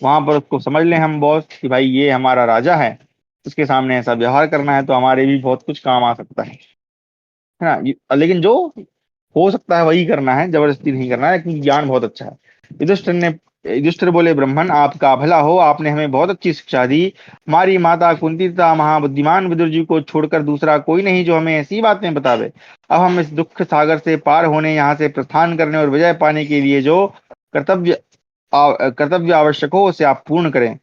वहां पर उसको समझ लें हम बॉस कि भाई ये हमारा राजा है, उसके सामने ऐसा व्यवहार करना है तो हमारे भी बहुत कुछ काम आ सकता है ना। लेकिन जो हो सकता है वही करना है, जबरदस्ती नहीं करना है, क्योंकि ज्ञान बहुत अच्छा है। युधिष्ठिर बोले ब्राह्मण आपका भला हो, आपने हमें बहुत अच्छी शिक्षा दी। हमारी माता कुंती तथा महाबुद्धिमान विदुर जी को छोड़कर दूसरा कोई नहीं जो हमें ऐसी बातें बतावे। अब हम इस दुख सागर से पार होने, यहाँ से प्रस्थान करने और विजय पाने के लिए जो कर्तव्य आवश्यक हो उसे आप पूर्ण करें।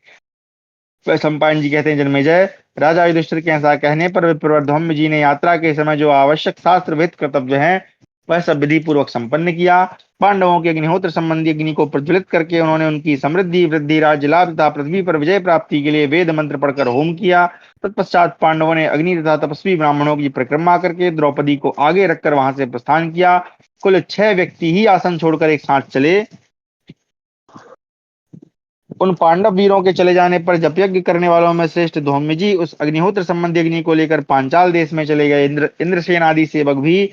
वह सम्पायन जी कहते हैं जन्मेजय, राजा युधिष्ठिर के ऐसा कहने पर विप्रवर्धम्य जी ने यात्रा के समय जो आवश्यक शास्त्र विहित कर्तव्य हैं वह सब विधि पूर्वक संपन्न किया। पांडवों के अग्निहोत्र संबंधी अग्नि को प्रज्वलित करके उन्होंने उनकी समृद्धि वृद्धि राज्य लाभ तथा पृथ्वी पर विजय प्राप्ति के लिए वेद मंत्र पढ़कर होम किया। तत्पश्चात पांडवों ने अग्नि तथा तपस्वी ब्राह्मणों की परिक्रमा करके द्रौपदी को आगे रखकर वहां से प्रस्थान किया। कुल 6 व्यक्ति ही आसन छोड़कर एक साथ चले। उन पांडव वीरों के चले जाने पर जप यज्ञ करने वालों में श्रेष्ठ धौम्य जी उस अग्निहोत्र संबंधी अग्नि को लेकर पांचाल देश में चले गए। इंद्रसेन आदि सेवक भी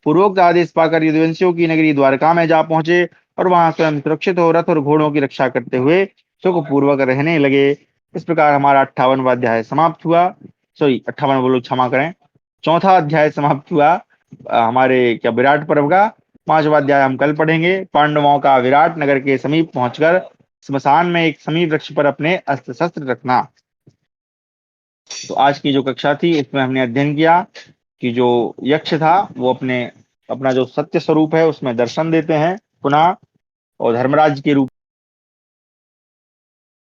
पूर्वोक्त आदेश पाकर यदुवंशियों की नगरी द्वारका में जा पहुंचे और वहां स्वयं सुरक्षित हो रथ और घोड़ों की रक्षा करते हुए सुख पूर्वक रहने लगे। इस प्रकार हमारा 58वां अध्याय समाप्त हुआ। सॉरी 58 बोलो, क्षमा करें, चौथा अध्याय समाप्त हुआ हमारे क्या विराट पर्व का। 5वां अध्याय हम कल पढ़ेंगे। पांडवों का विराट नगर के समीप पहुंचकर स्मशान में एक समीप वृक्ष पर अपने अस्त्र शस्त्र रखना। तो आज की जो कक्षा थी इसमें हमने अध्ययन किया कि जो यक्ष था वो अपना जो सत्य स्वरूप है उसमें दर्शन देते हैं पुनः, और धर्मराज के रूप